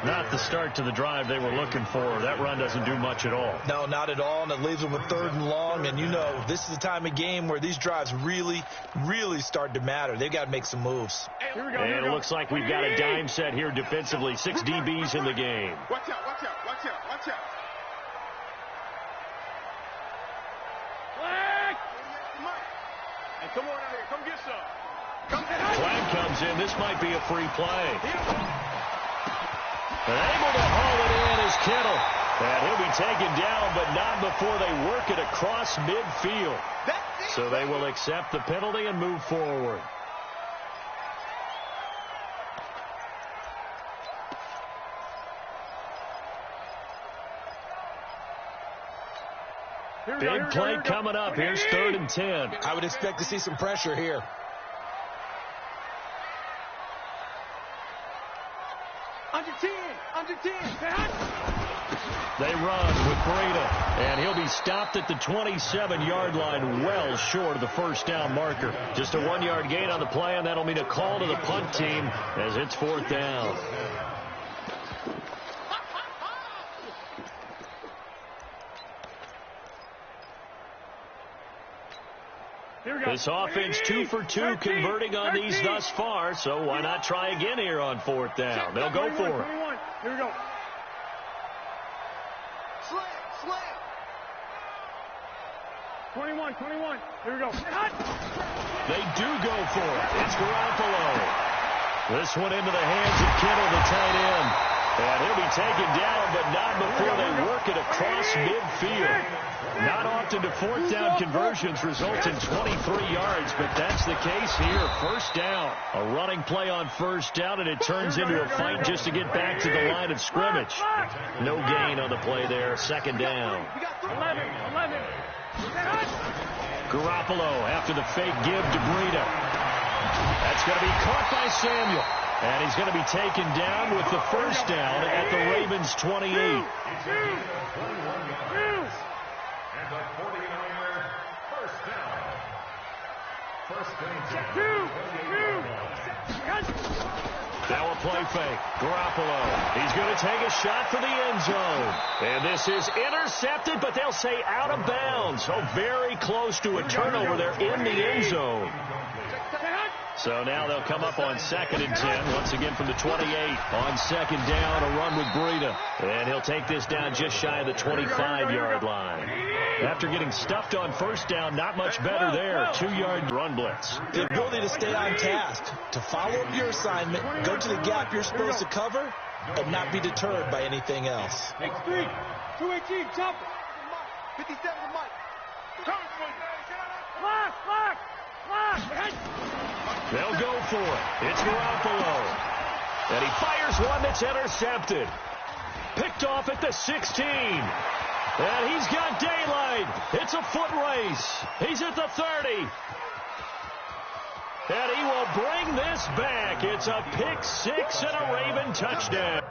Not the start to the drive they were looking for. That run doesn't do much at all. No, not at all, and it leaves them with 3rd and long. And you know, this is the time of game where these drives really, really start to matter. They've got to make some moves. Here we go. And it looks like we've got a dime set here defensively. 6 DBs in the game. Watch out, watch out, watch out, watch out. Flag! Hey, come on out here. Come get some. Flag comes in. This might be a free play. And able to haul it in is Kittle. And he'll be taken down, but not before they work it across midfield. So they will accept the penalty and move forward. Big play coming up. Here's 3rd and 10. I would expect to see some pressure here. Under 10, under 10. They run with Breida, and he'll be stopped at the 27-yard line, well short of the first down marker. Just a 1-yard gain on the play, and that'll mean a call to the punt team as it's 4th down. This offense 2 for 2 converting on these thus far, so why not try again here on 4th down? They'll go for it. Here we go. Slam, slam. 21. Here we go. They do go for it. It's Garoppolo. This one into the hands of Kittle, the tight end. And he'll be taken down, but not before they work it across midfield. Not often do 4th down conversions result in 23 yards, but that's the case here. 1st down. A running play on 1st down, and it turns into a fight just to get back to the line of scrimmage. No gain on the play there. 2nd down. 11. Garoppolo after the fake give to Breida. That's going to be caught by Samuel. And he's going to be taken down with the 1st down at the Ravens' 28. And the 49er, 1st down. 1st and 10. Now a play fake. Garoppolo. He's going to take a shot for the end zone. And this is intercepted, but they'll say out of bounds. So very close to a turnover there in the end zone. So now they'll come up on 2nd and 10. Once again from the 28. On 2nd down, a run with Breida. And he'll take this down just shy of the 25-yard line. After getting stuffed on 1st down, not much better there. 2-yard run blitz. The ability to stay on task, to follow up your assignment, go to the gap you're supposed to cover, and not be deterred by anything else. Next 3. 218. Jump. 57 to Mike. Block. They'll go for it. It's Garoppolo. And he fires one that's intercepted. Picked off at the 16. And he's got daylight. It's a foot race. He's at the 30. And he will bring this back. It's a pick 6 and a Raven touchdown.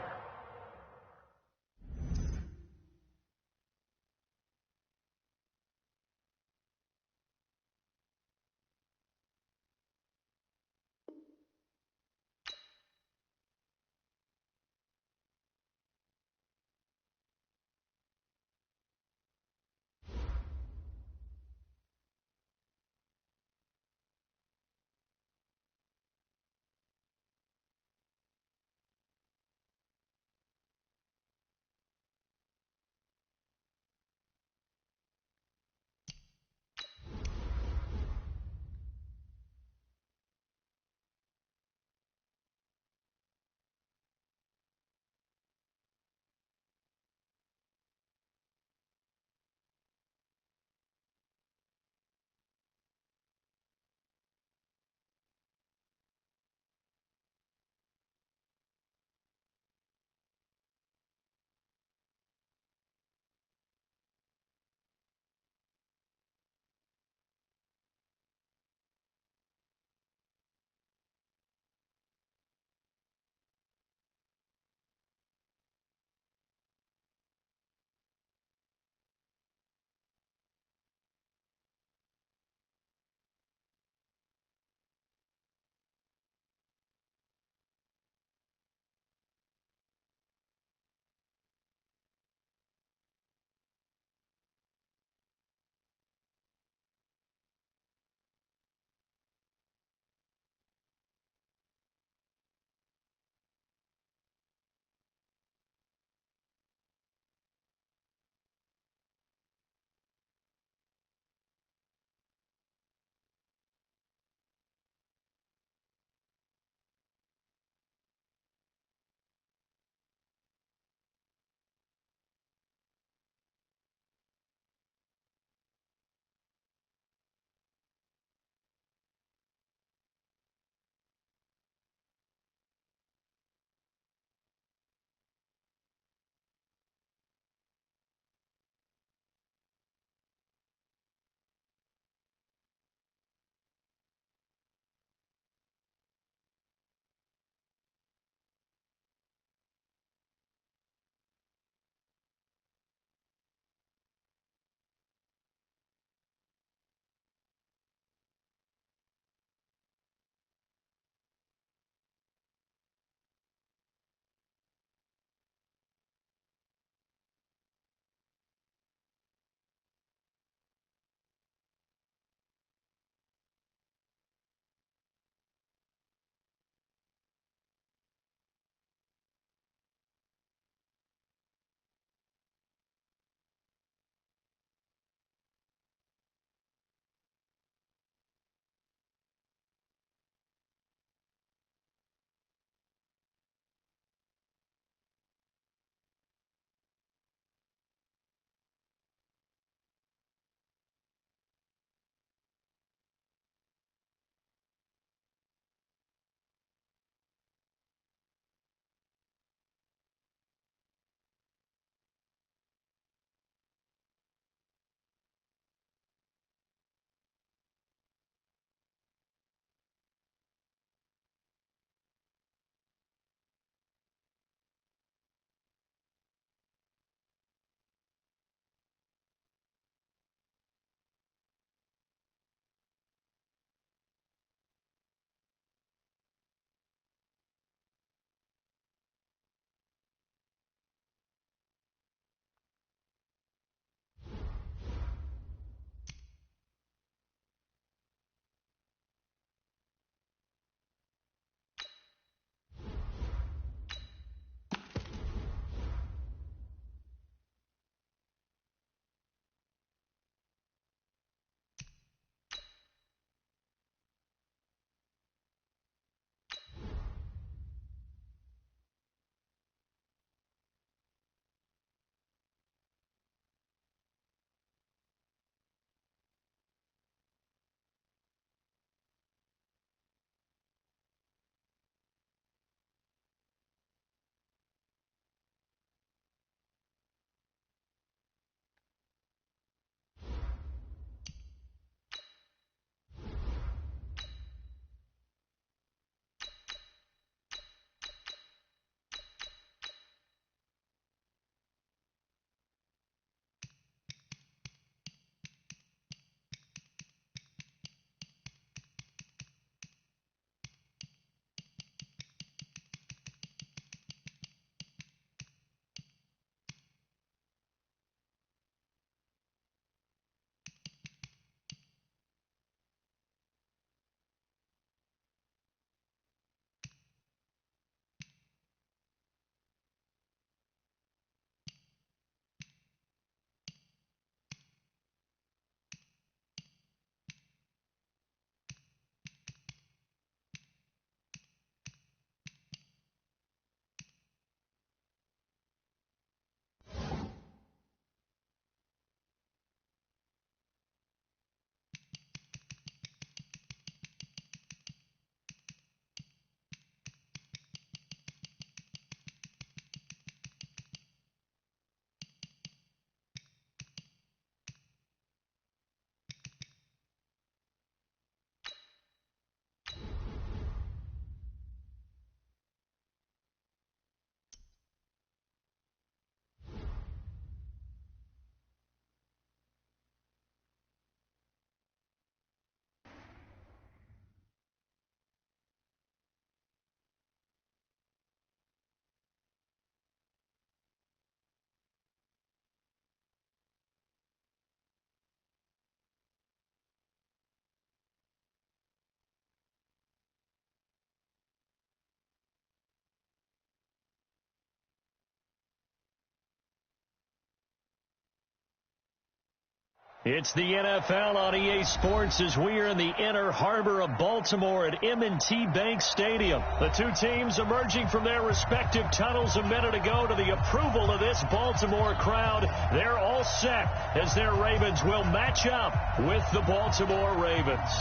It's the NFL on EA Sports as we are in the inner harbor of Baltimore at M&T Bank Stadium. The two teams emerging from their respective tunnels a minute ago to the approval of this Baltimore crowd. They're all set as their Ravens will match up with the Baltimore Ravens.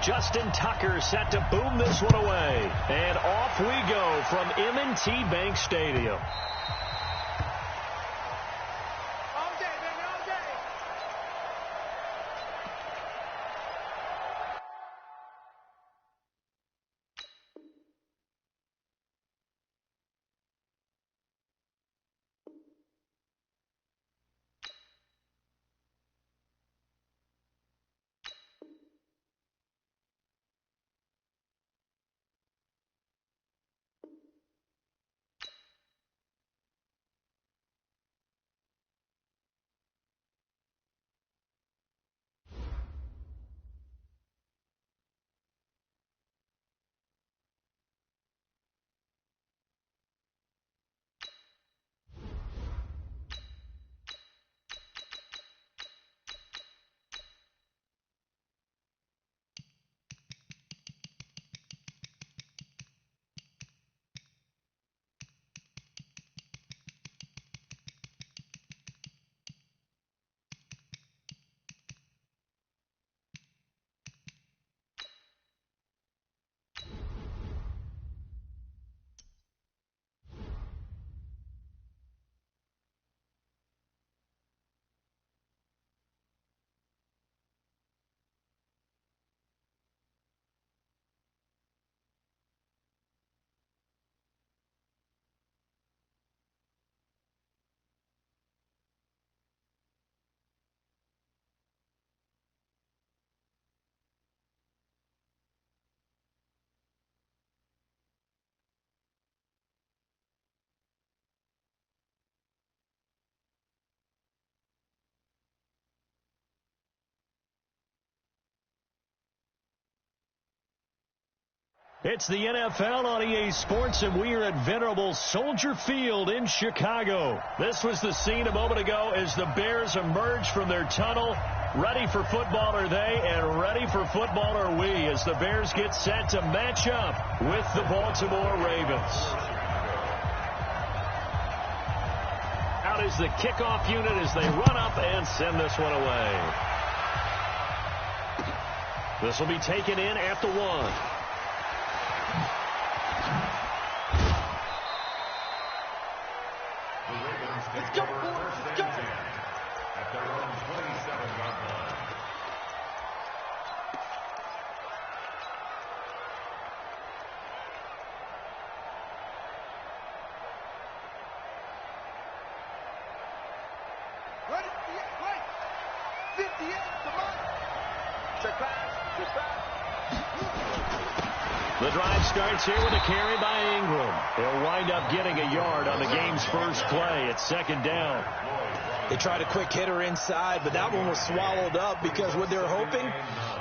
Justin Tucker set to boom this one away. And off we go from M&T Bank Stadium. All day, baby, all day. It's the NFL on EA Sports, and we are at venerable Soldier Field in Chicago. This was the scene a moment ago as the Bears emerged from their tunnel. Ready for football are they, and ready for football are we, as the Bears get set to match up with the Baltimore Ravens. Out is the kickoff unit as they run up and send this one away. This will be taken in at the 1. Let's go, boys. Let's go. At their own 27-yard line. Ready? Right. 58. Come on. Check pass. Check pass. The drive starts here with a carry by Ingram. He'll wind up getting a yard on the game's first play. It's second down. They tried a quick hitter inside, but that one was swallowed up because what they're hoping,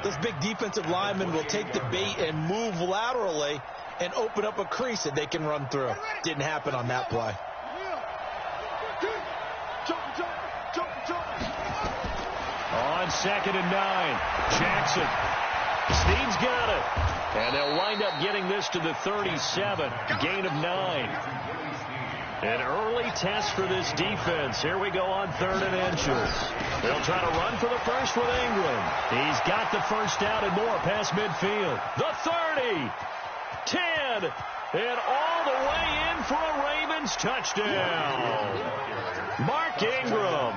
this big defensive lineman will take the bait and move laterally and open up a crease that they can run through. Didn't happen on that play. On 2nd and 9, Jackson. Snead's got it. And they'll wind up getting this to the 37. Gain of 9. An early test for this defense. Here we go on 3rd and inches. They'll try to run for the first with Ingram. He's got the first down and more past midfield. The 30. 10. And all the way in for a Ravens touchdown. Mark Ingram,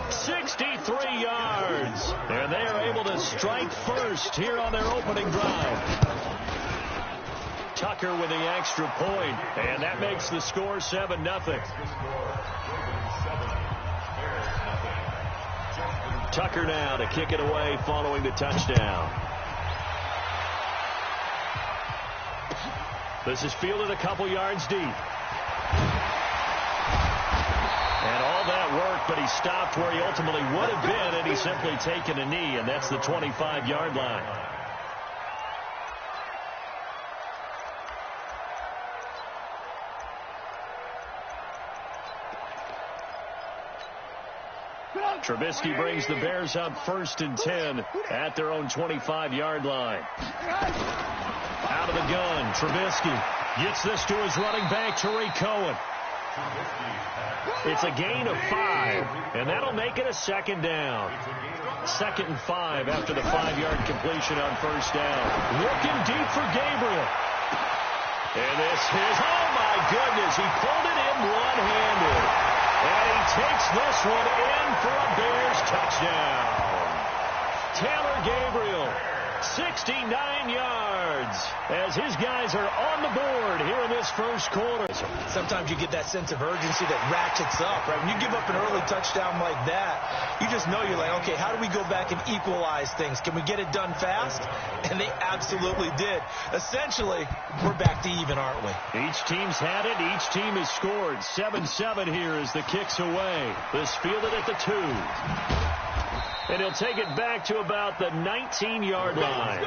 63 yards. And they are able to strike first here on their opening drive. Tucker with the extra point, and that makes the score 7-0. Tucker now to kick it away following the touchdown. This is fielded a couple yards deep. And all that work, but he stopped where he ultimately would have been had he simply taken a knee, and that's the 25-yard line. Trubisky brings the Bears up 1st and 10 at their own 25-yard line. Out of the gun, Trubisky gets this to his running back, Tariq Cohen. It's a gain of 5, and that'll make it a 2nd down. 2nd and 5 after the 5-yard completion on 1st down. Looking deep for Gabriel. And this is, oh my goodness, he pulled it in one-handed. And he takes this one in for a Bears touchdown. Taylor Gabriel, 69 yards, as his guys are on the board here in this first quarter. Sometimes you get that sense of urgency that ratchets up, right? When you give up an early touchdown like that, you just know you're like, okay, how do we go back and equalize things? Can we get it done fast? And they absolutely did. Essentially, we're back to even, aren't we? Each team's had it. Each team has scored. 7-7 here as the kick's away. This fielded at the 2. And he'll take it back to about the 19-yard line.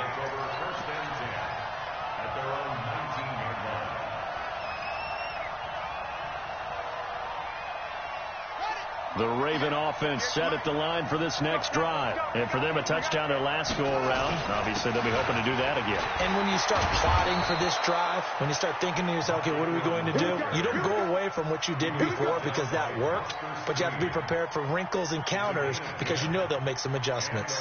The Raven offense set at the line for this next drive. And for them, a touchdown their last go-around. Obviously, they'll be hoping to do that again. And when you start plotting for this drive, when you start thinking to yourself, okay, what are we going to do? You don't go away from what you did before because that worked, but you have to be prepared for wrinkles and counters because you know they'll make some adjustments.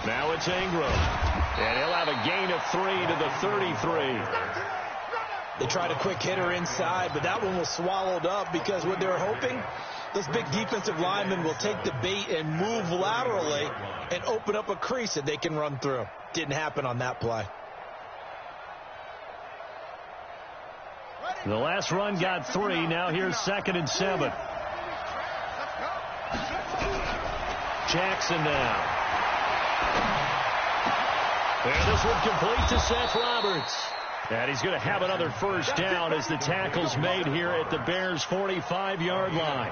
Now it's Ingram, and he'll have a gain of 3 to the 33. They tried a quick hitter inside, but that one was swallowed up because what they're hoping, those big defensive linemen will take the bait and move laterally and open up a crease that they can run through. Didn't happen on that play. The last run got 3. Now here's 2nd and 7. Jackson now. And this one complete to Seth Roberts. And he's going to have another first down as the tackle's made here at the Bears' 45-yard line.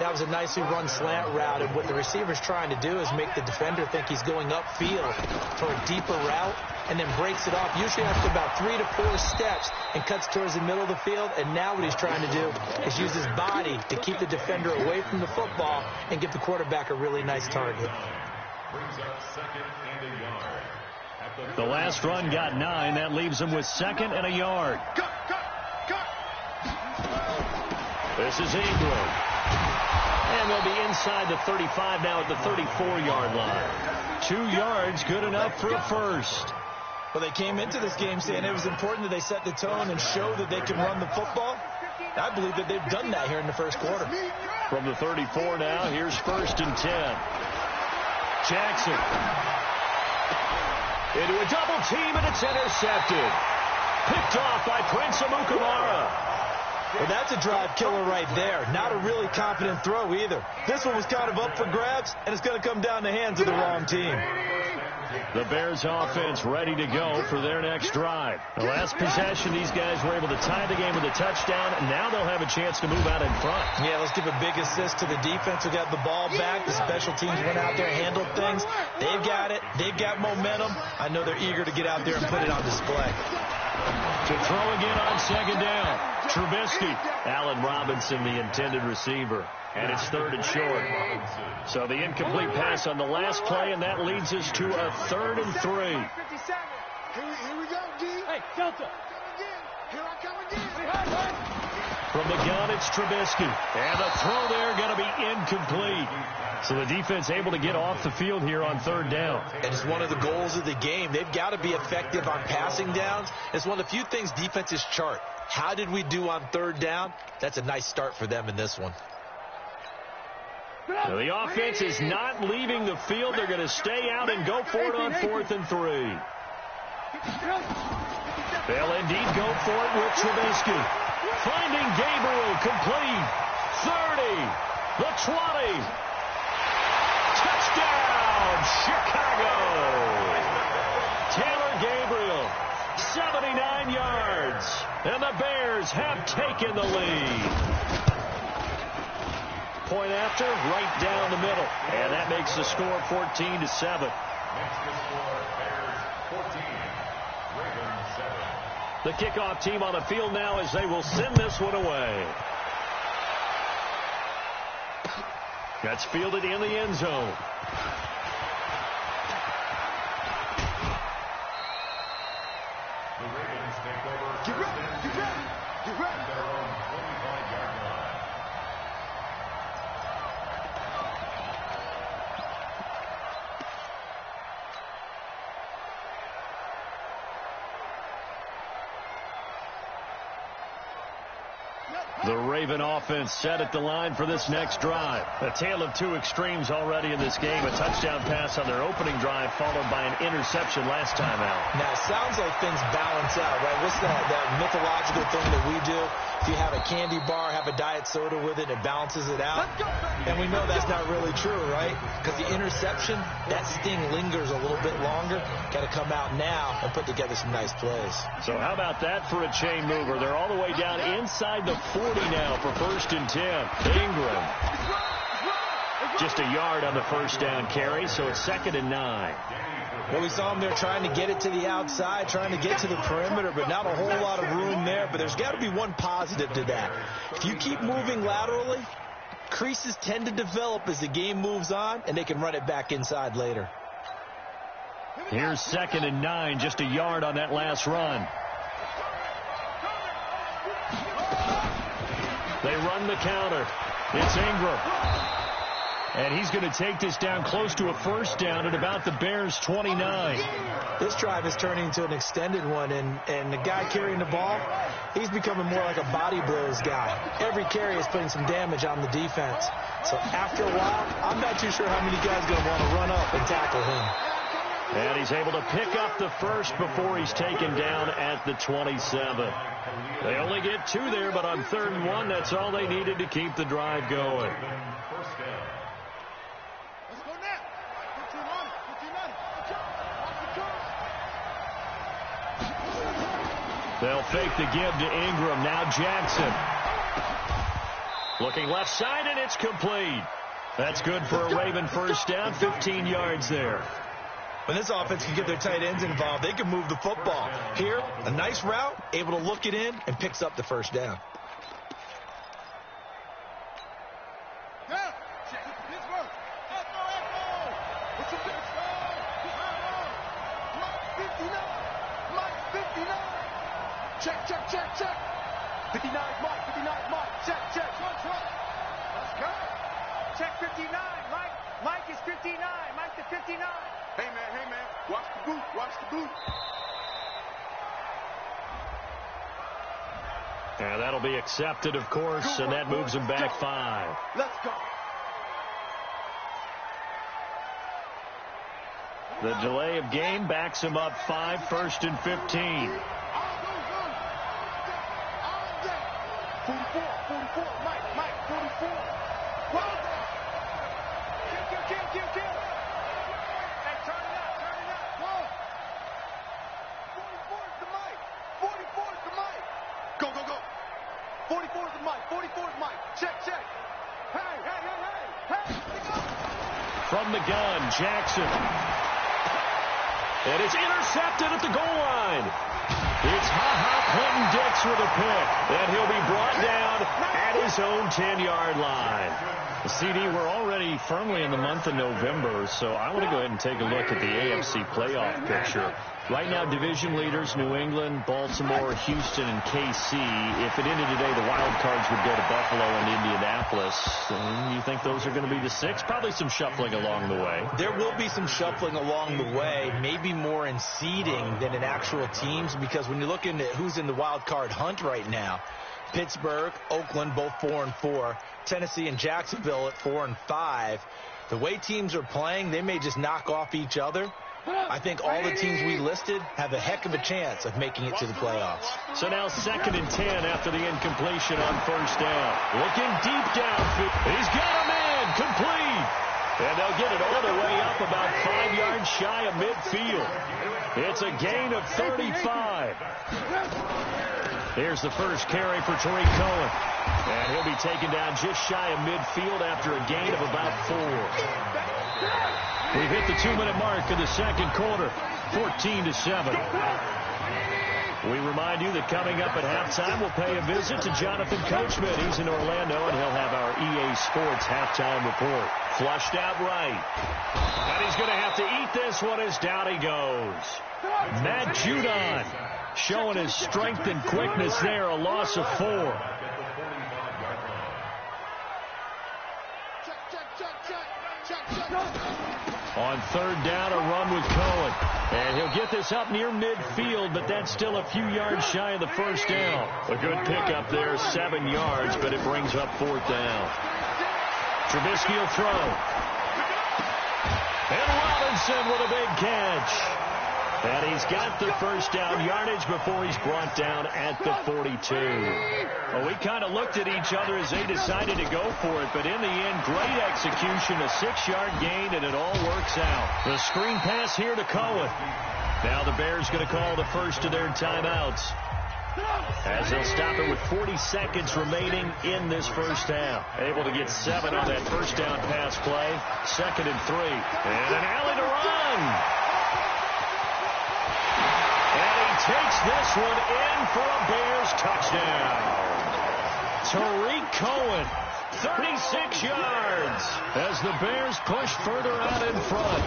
That was a nicely run slant route, and what the receiver's trying to do is make the defender think he's going upfield for a deeper route and then breaks it off, usually after about 3 to 4 steps, and cuts towards the middle of the field. And now what he's trying to do is use his body to keep the defender away from the football and give the quarterback a really nice target. The last run got 9. That leaves him with 2nd and a yard. This is Ingram. And they'll be inside the 35 now at the 34-yard line. 2 yards, good enough for a first. Well, they came into this game saying it was important that they set the tone and show that they can run the football. I believe that they've done that here in the first quarter. From the 34 now, here's 1st and 10. Jackson. Into a double team, and it's intercepted. Picked off by Prince Amukamara. Well, that's a drive killer right there. Not a really confident throw either. This one was kind of up for grabs, and it's going to come down the hands of the wrong team. The Bears offense ready to go for their next drive. The last possession, these guys were able to tie the game with a touchdown, and now they'll have a chance to move out in front. Yeah, let's give a big assist to the defense who got the ball back. The special teams went out there and handled things. They've got it. They've got momentum. I know they're eager to get out there and put it on display. To throw again on 2nd down. Trubisky. Allen Robinson, the intended receiver. And it's 3rd and short. So the incomplete pass on the last play, and that leads us to a 3rd and 3. Here we go, D. Hey, Delta. Here I come again. From the gun, it's Trubisky. And the throw there going to be incomplete. So the defense able to get off the field here on 3rd down. And it's one of the goals of the game. They've got to be effective on passing downs. It's one of the few things defenses chart. How did we do on 3rd down? That's a nice start for them in this one. Now the offense is not leaving the field. They're going to stay out and go for it on 4th and 3. They'll indeed go for it with Trubisky. Finding Gabriel complete. 30. The 20. Touchdown, Chicago. Taylor Gabriel, 79 yards. And the Bears have taken the lead. point after, right down the middle. And that makes the score 14-7. Makes the score Bears 14, Ravens 7. The kickoff team on the field now as they will send this one away. That's fielded in the end zone. The Ravens take over. Get ready, get ready, get ready. Their own 25-yard line. The Raven offense set at the line for this next drive. A tale of two extremes already in this game. A touchdown pass on their opening drive followed by an interception last time out. Now, it sounds like things balance out, right? What's that mythological thing that we do? If you have a candy bar, have a diet soda with it, it balances it out. And we know that's not really true, right? Because the interception, that sting lingers a little bit longer. Got to come out now and put together some nice plays. So how about that for a chain mover? They're all the way down inside the 40 now for 1st and 10. Ingram. Just a yard on the first down carry, so it's 2nd and 9. Well, we saw him there trying to get it to the outside, trying to get to the perimeter, but not a whole lot of room there. But there's got to be one positive to that. If you keep moving laterally, creases tend to develop as the game moves on, and they can run it back inside later. Here's 2nd and 9, just a yard on that last run. They run the counter. It's Ingram. And he's going to take this down close to a first down at about the Bears' 29. This drive is turning into an extended one, and the guy carrying the ball, he's becoming more like a body blows guy. Every carry is putting some damage on the defense. So after a while, I'm not too sure how many guys are going to want to run up and tackle him. And he's able to pick up the first before he's taken down at the 27. They only get 2 there, but on 3rd and 1, that's all they needed to keep the drive going. First down. Let's go now. Put your on it. Put your on it. Watch the They'll fake the give to Ingram. Now Jackson. Looking left side, and it's complete. That's good for a Raven first down, 15 yards there. When this offense can get their tight ends involved, they can move the football. Here, a nice route, able to look it in, and picks up the first down. Yeah. Check Pittsburgh. Echo. It's a Pittsburgh. Mike 59. Mike 59. Check. 59 Mike. 59 Mike. Check. Let's go. Check 59. Mike is 59. Mike the 59. Hey, man. Watch the boot. And that'll be accepted, of course, and that moves him back 5. Let's go. The delay of game backs him up 5, 1st and 15. 44, Mike, 44. Well done. Kill. Hey, turn it up. Go. 44 is the Mike. 44 is the Mike. Go. 44 is the Mike. Check. Hey. From the gun, Jackson. And it's intercepted at the goal line. It's Clinton Dix with a pick. And he'll be brought down at his own 10-yard line. CD, we're already firmly in the month of November, so I want to go ahead and take a look at the AFC playoff picture. Right now, division leaders, New England, Baltimore, Houston, and KC. If it ended today, the wild cards would go to Buffalo and Indianapolis. You think those are going to be the 6? Probably some shuffling along the way. There will be some shuffling along the way, maybe more in seeding than in actual teams, because when you're looking at who's in the wild card hunt right now, Pittsburgh, Oakland, both 4-4. Tennessee and Jacksonville at 4 and 5. The way teams are playing, they may just knock off each other. I think all the teams we listed have a heck of a chance of making it to the playoffs. So now 2nd and 10 after the incompletion on first down. Looking deep downfield. He's got a man complete. And they'll get it all the way up about 5 yards shy of midfield. It's a gain of 35. Here's the first carry for Tariq Cohen. And he'll be taken down just shy of midfield after a gain of about 4. We've hit the 2-minute mark of the second quarter, 14-7. We remind you that coming up at halftime, we'll pay a visit to Jonathan Coachman. He's in Orlando, and he'll have our EA Sports halftime report. Flushed out right. And he's going to have to eat this one as down he goes. Matt Judon showing his strength and quickness there, a loss of 4. On third down, a run with Cohen. And he'll get this up near midfield, but that's still a few yards shy of the first down. A good pickup there, 7 yards, but it brings up fourth down. Trubisky will throw. And Robinson with a big catch. And he's got the first down yardage before he's brought down at the 42. Well, we kind of looked at each other as they decided to go for it, but in the end, great execution, a 6-yard gain, and it all works out. The screen pass here to Cohen. Now the Bears going to call the first of their timeouts, as they'll stop it with 40 seconds remaining in this first half. Able to get 7 on that first down pass play. 2nd and 3. And an alley to run. Takes this one in for a Bears touchdown. Tariq Cohen, 36 yards, as the Bears push further out in front.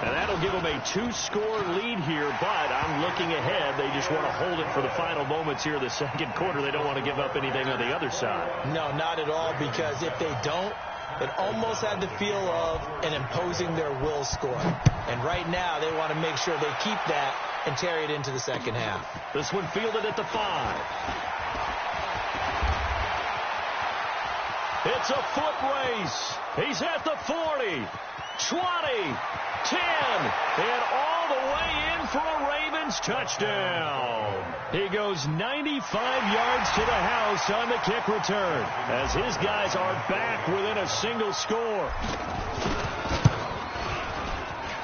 And that'll give them a 2-score lead here, but I'm looking ahead. They just want to hold it for the final moments here of the second quarter. They don't want to give up anything on the other side. No, not at all, because if they don't, it almost had the feel of an imposing their will score. And right now, they want to make sure they keep that and carry it into the second half. This one fielded at the 5. It's a foot race. He's at the 40, 20, 10, and all the way in for a Ravens touchdown. He goes 95 yards to the house on the kick return, as his guys are back within a single score.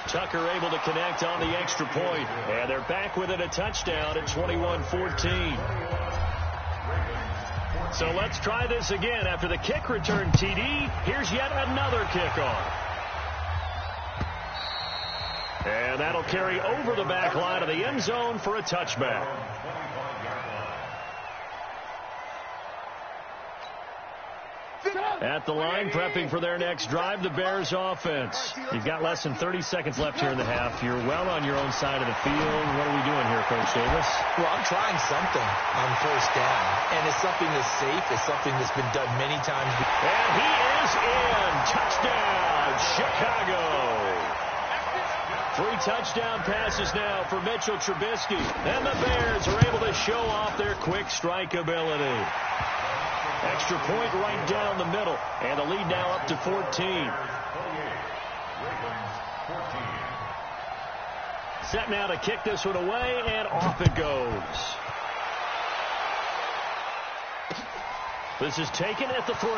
Tucker able to connect on the extra point, and they're back within a touchdown at 21-14. So let's try this again. After the kick return TD, here's yet another kickoff. And that'll carry over the back line of the end zone for a touchback. At the line, prepping for their next drive, the Bears offense. You've got less than 30 seconds left here in the half. You're well on your own side of the field. What are we doing here, Coach Davis? Well, I'm trying something on first down, and it's something that's safe. It's something that's been done many times. And he is in. Touchdown, Chicago. 3 touchdown passes now for Mitchell Trubisky. And the Bears are able to show off their quick strike ability. Extra point right down the middle. And the lead now up to 14. Set now to kick this one away, and off it goes. This is taken at the 3.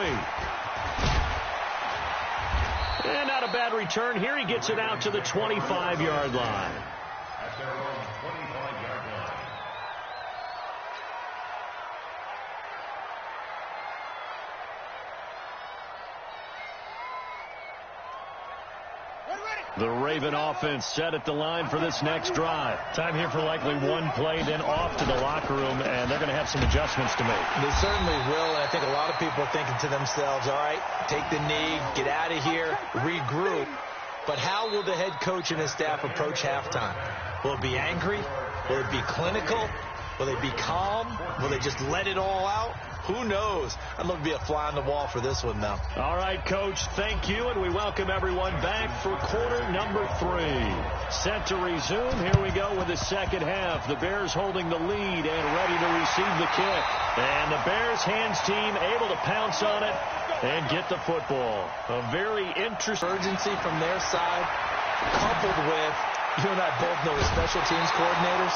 And not a bad return here. He gets it out to the 25-yard line. At their own 25-yard line. The Raven offense set at the line for this next drive. Time here for likely one play, then off to the locker room, and they're going to have some adjustments to make. They certainly will, and I think a lot of people are thinking to themselves, all right, take the knee, get out of here, regroup. But how will the head coach and his staff approach halftime? Will it be angry? Will it be clinical? Will they be calm? Will they just let it all out? Who knows? I'd love to be a fly on the wall for this one, though. All right, Coach, thank you, and we welcome everyone back for quarter number 3. Set to resume. Here we go with the second half. The Bears holding the lead and ready to receive the kick. And the Bears hands team able to pounce on it and get the football. A very interesting urgency from their side, coupled with, you and I both know the special teams coordinators,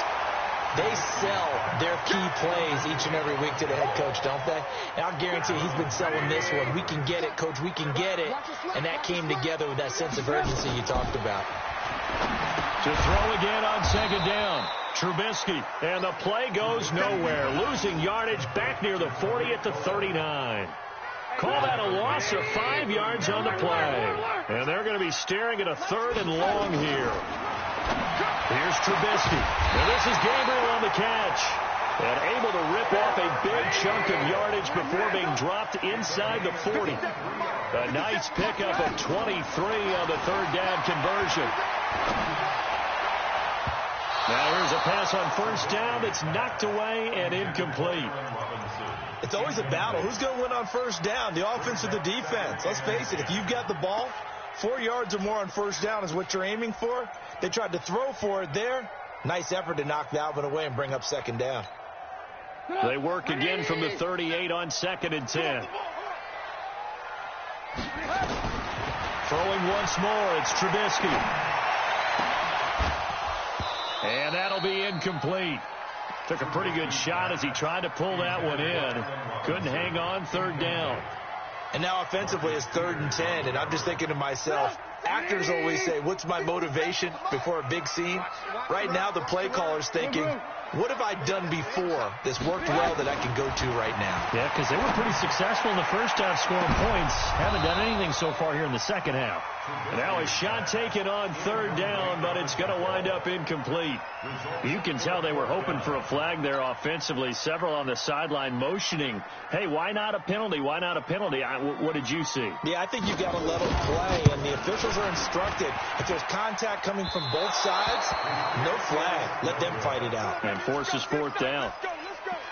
they sell their key plays each and every week to the head coach, don't they? And I'll guarantee he's been selling this one. We can get it, Coach. We can get it. And that came together with that sense of urgency you talked about. To throw again on second down. Trubisky, and the play goes nowhere. Losing yardage back near the 40 at the 39. Call that a loss of 5 yards on the play. And they're going to be staring at a 3rd and long here. Here's Trubisky. And this is Gabriel on the catch. And able to rip off a big chunk of yardage before being dropped inside the 40. A nice pickup of 23 on the 3rd down conversion. Now here's a pass on 1st down that's knocked away and incomplete. It's always a battle. Who's going to win on 1st down, the offense or the defense? Let's face it, if you've got the ball, 4 yards or more on 1st down is what you're aiming for. They tried to throw for it there. Nice effort to knock that one away and bring up 2nd down. They work again from the 38 on 2nd and 10. Throwing once more, it's Trubisky. And that'll be incomplete. Took a pretty good shot as he tried to pull that one in. Couldn't hang on 3rd down. And now offensively it's 3rd and 10. And I'm just thinking to myself, actors always say, what's my motivation before a big scene? Right now the play caller's thinking, what have I done before that's worked well that I can go to right now? Yeah, because they were pretty successful in the first half scoring points. Haven't done anything so far here in the second half. And now a shot taken on 3rd down, but it's going to wind up incomplete. You can tell they were hoping for a flag there offensively. Several on the sideline motioning, hey, why not a penalty? Why not a penalty? What did you see? Yeah, I think you've got to let them play, and the officials are instructed. If there's contact coming from both sides, no flag. Let them fight it out. And forces 4th down.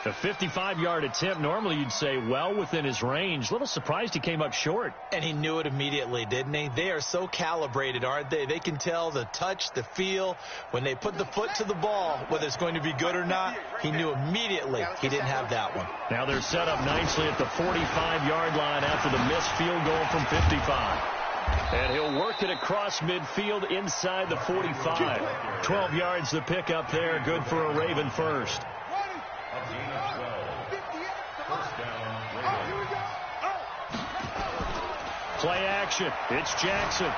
A 55-yard attempt, normally you'd say well within his range. Little surprised he came up short. And he knew it immediately, didn't he? They are so calibrated, aren't they? They can tell the touch, the feel. When they put the foot to the ball, whether it's going to be good or not, he knew immediately he didn't have that one. Now they're set up nicely at the 45-yard line after the missed field goal from 55. And he'll work it across midfield inside the 45. 12 yards to pick up there. Good for a Raven first. Play action. It's Jackson.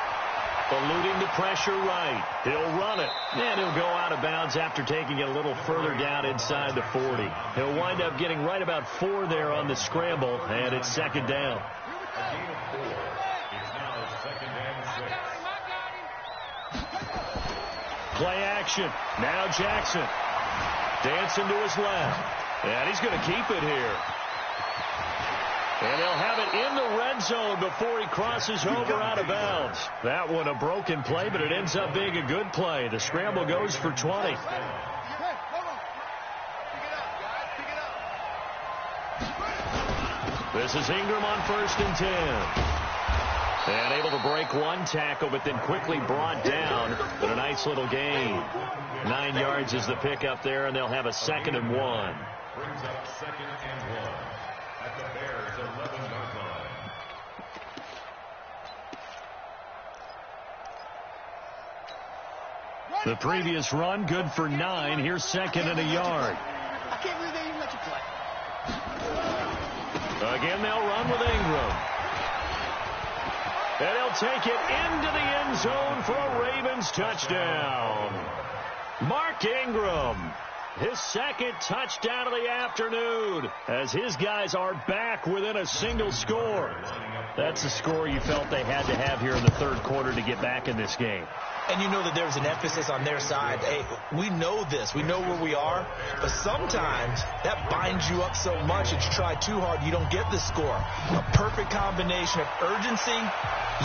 Eluding the pressure right. He'll run it. And he'll go out of bounds after taking it a little further down inside the 40. He'll wind up getting right about 4 there on the scramble. And it's 2nd down. Play action. Now Jackson. Dancing to his left. And he's going to keep it here. And they'll have it in the red zone before he crosses over out of bounds. That one a broken play, but it ends up being a good play. The scramble goes for 20. This is Ingram on 1st and 10. And able to break one tackle, but then quickly brought down. But a nice little gain. 9 yards is the pickup there, and they'll have a 2nd and 1. Brings up 2nd and 1 at the Bears' 11-yard line. The previous run, good for 9. Here's 2nd and a yard. I can't believe they even let you play. Again, they'll run with Ingram. And he'll take it into the end zone for a Ravens touchdown. Mark Ingram, his 2nd touchdown of the afternoon, as his guys are back within a single score. That's the score you felt they had to have here in the 3rd quarter to get back in this game. And you know that there's an emphasis on their side. Hey, we know this. We know where we are. But sometimes that binds you up so much that you try too hard, you don't get the score. A perfect combination of urgency,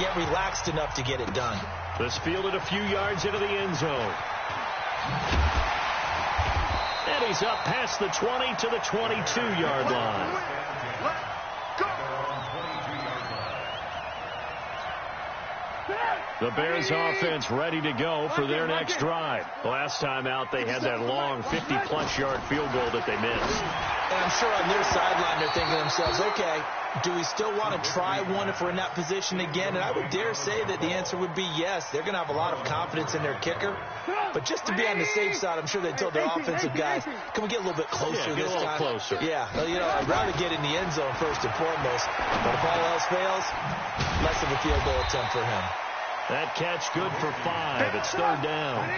yet relaxed enough to get it done. This fielded a few yards into the end zone. And he's up past the 20 to the 22-yard line. The Bears offense ready to go for their next drive. Last time out, they had that long 50-plus yard field goal that they missed. And I'm sure on their sideline they're thinking to themselves, okay, do we still want to try one if we're in that position again? And I would dare say that the answer would be yes. They're going to have a lot of confidence in their kicker. But just to be on the safe side, I'm sure they told their offensive guys, can we get a little bit closer this time? Closer. Yeah, you know, I'd rather get in the end zone first and foremost. But if all else fails, less of a field goal attempt for him. That catch good for 5. It's third down.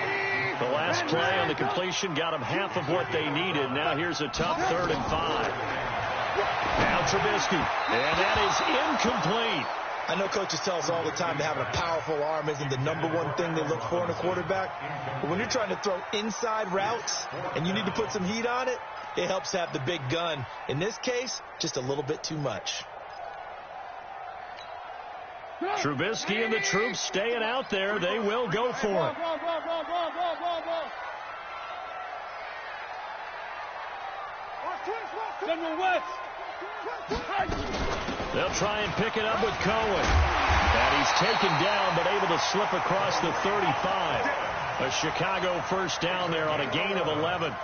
The last play on the completion got them half of what they needed. Now here's a tough 3rd and 5. Now Trubisky. And that is incomplete. I know coaches tell us all the time that having a powerful arm isn't the #1 thing they look for in a quarterback. But when you're trying to throw inside routes and you need to put some heat on it, it helps have the big gun. In this case, just a little bit too much. Trubisky and the troops staying out there. They will go for it. They'll try and pick it up with Cohen. And he's taken down, but able to slip across the 35. A Chicago first down there on a gain of 11.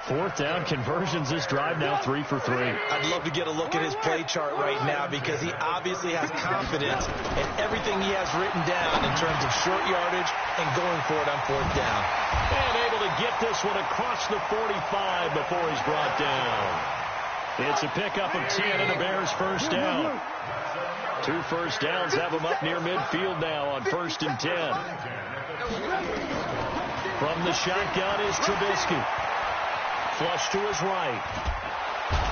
4th down conversions this drive now 3 for 3. I'd love to get a look at his play chart right now because he obviously has confidence in everything he has written down in terms of short yardage and going for it on 4th down. And able to get this one across the 45 before he's brought down. It's a pickup of 10 and the Bears first down. 2 first downs have them up near midfield now on 1st and 10. From the shotgun is Trubisky. Flush to his right.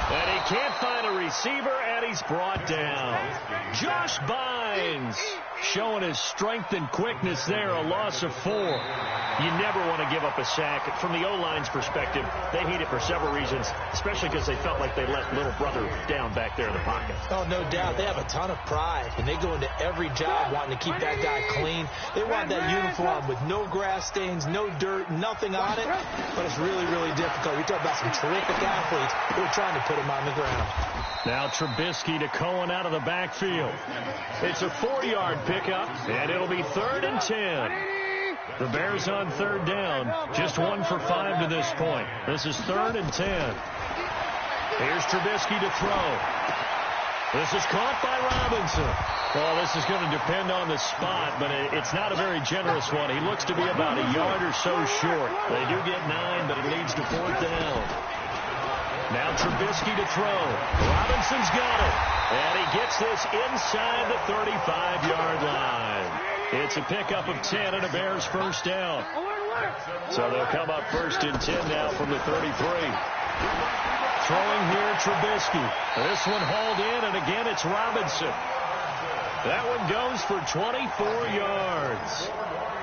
And he can't find a receiver, and he's brought down. Josh Bynes showing his strength and quickness there, a loss of 4. You never want to give up a sack. From the O-line's perspective, they hate it for several reasons, especially because they felt like they let little brother down back there in the pocket. Oh, no doubt. They have a ton of pride, and they go into every job wanting to keep that guy clean. They want that uniform with no grass stains, no dirt, nothing on it, but it's really, really difficult. We talk about some terrific athletes who are trying to put him on the ground. Now Trubisky to Cohen out of the backfield. It's a 4-yard pickup, and it'll be 3rd and 10. The Bears on 3rd down, just 1 for 5 to this point. This is 3rd and 10. Here's Trubisky to throw. This is caught by Robinson. Well, this is going to depend on the spot, but it's not a very generous one. He looks to be about a yard or so short. They do get 9, but it leads to 4th down. Now Trubisky to throw. Robinson's got it. And he gets this inside the 35-yard line. It's a pickup of 10 and a Bears first down. So they'll come up 1st and 10 now from the 33. Throwing here, Trubisky. This one hauled in, and again it's Robinson. That one goes for 24 yards.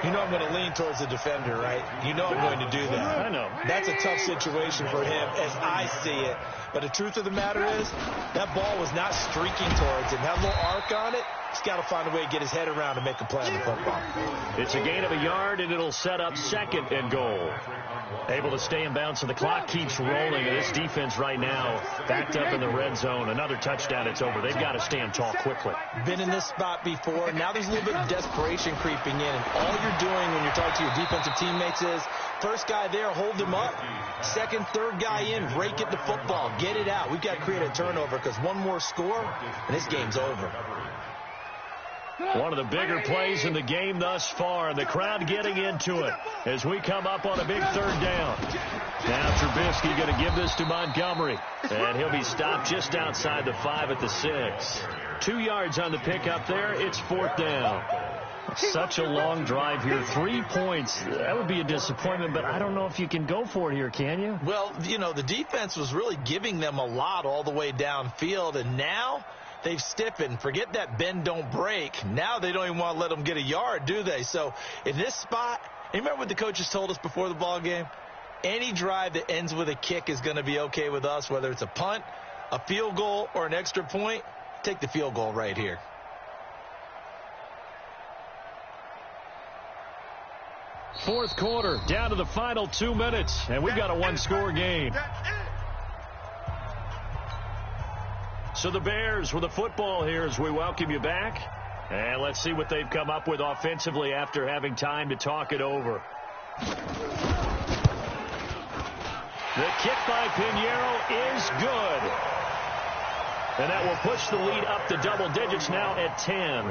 You know I'm going to lean towards the defender, right? You know I'm going to do that. I know. That's a tough situation for him as I see it. But the truth of the matter is, that ball was not streaking towards him. Had a little arc on it. He's got to find a way to get his head around and make a play on the football. It's a gain of a yard, and it'll set up 2nd and goal. Able to stay in bounds, so the clock keeps rolling. And this defense right now backed up in the red zone. Another touchdown, it's over. They've got to stand tall quickly. Been in this spot before. Now there's a little bit of desperation creeping in. And all you're doing when you're talking to your defensive teammates is, first guy there, hold him up. 2nd, 3rd guy in, rake it to football. Get it out. We've got to create a turnover because one more score, and this game's over. One of the bigger plays in the game thus far, and the crowd getting into it as we come up on a big 3rd down. Now Trubisky going to give this to Montgomery, and he'll be stopped just outside the 5 at the 6. 2 yards on the pickup there. It's 4th down. Such a long drive here. 3 points. That would be a disappointment, but I don't know if you can go for it here, can you? Well, you know, the defense was really giving them a lot all the way downfield, and now they've stiffened. Forget that bend, don't break. Now they don't even want to let them get a yard, do they? So in this spot, you remember what the coaches told us before the ball game? Any drive that ends with a kick is going to be okay with us, whether it's a punt, a field goal, or an extra point. Take the field goal right here. Fourth quarter, down to the final 2 minutes, and we've got a 1-score game. So the Bears with the football here as we welcome you back. And let's see what they've come up with offensively after having time to talk it over. The kick by Pinheiro is good. And that will push the lead up to double digits now at 10.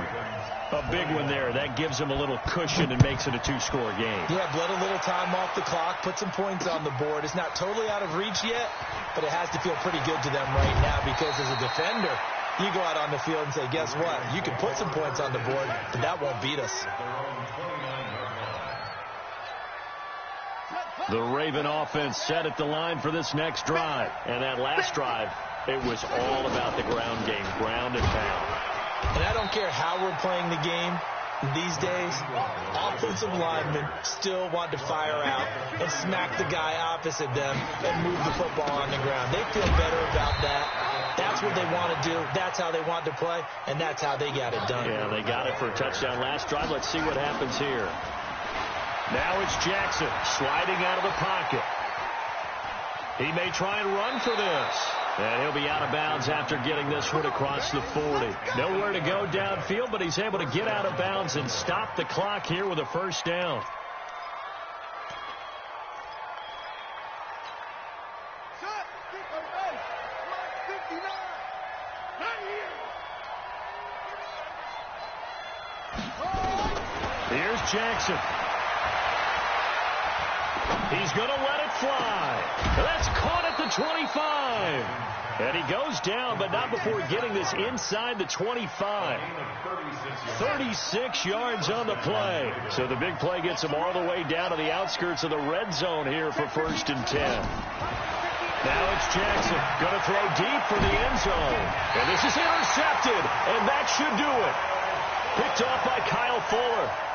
A big one there. That gives them a little cushion and makes it a 2-score game. Yeah, bled a little time off the clock, put some points on the board. It's not totally out of reach yet, but it has to feel pretty good to them right now because as a defender, You go out on the field and say, guess what? You can put some points on the board, but that won't beat us. The Raven offense set at the line for this next drive. And that last drive, it was all about the ground game, ground and pound. And I don't care how we're playing the game these days, offensive linemen still want to fire out and smack the guy opposite them and move the football on the ground. They feel better about that. That's what they want to do. That's how they want to play, and that's how they got it done. Yeah, they got it for a touchdown last drive. Let's see what happens here. Now it's Jackson sliding out of the pocket. He may try and run for this. And he'll be out of bounds after getting this one across the 40. Nowhere to go downfield, but he's able to get out of bounds and stop the clock here with a first down. Here's Jackson. He's going to let it fly. That's caught at the 25. And he goes down, but not before getting this inside the 25. 36 yards on the play. So the big play gets him all the way down to the outskirts of the red zone here for 1st and 10. Now it's Jackson. Going to throw deep for the end zone. And this is intercepted. And that should do it. Picked off by Kyle Fuller.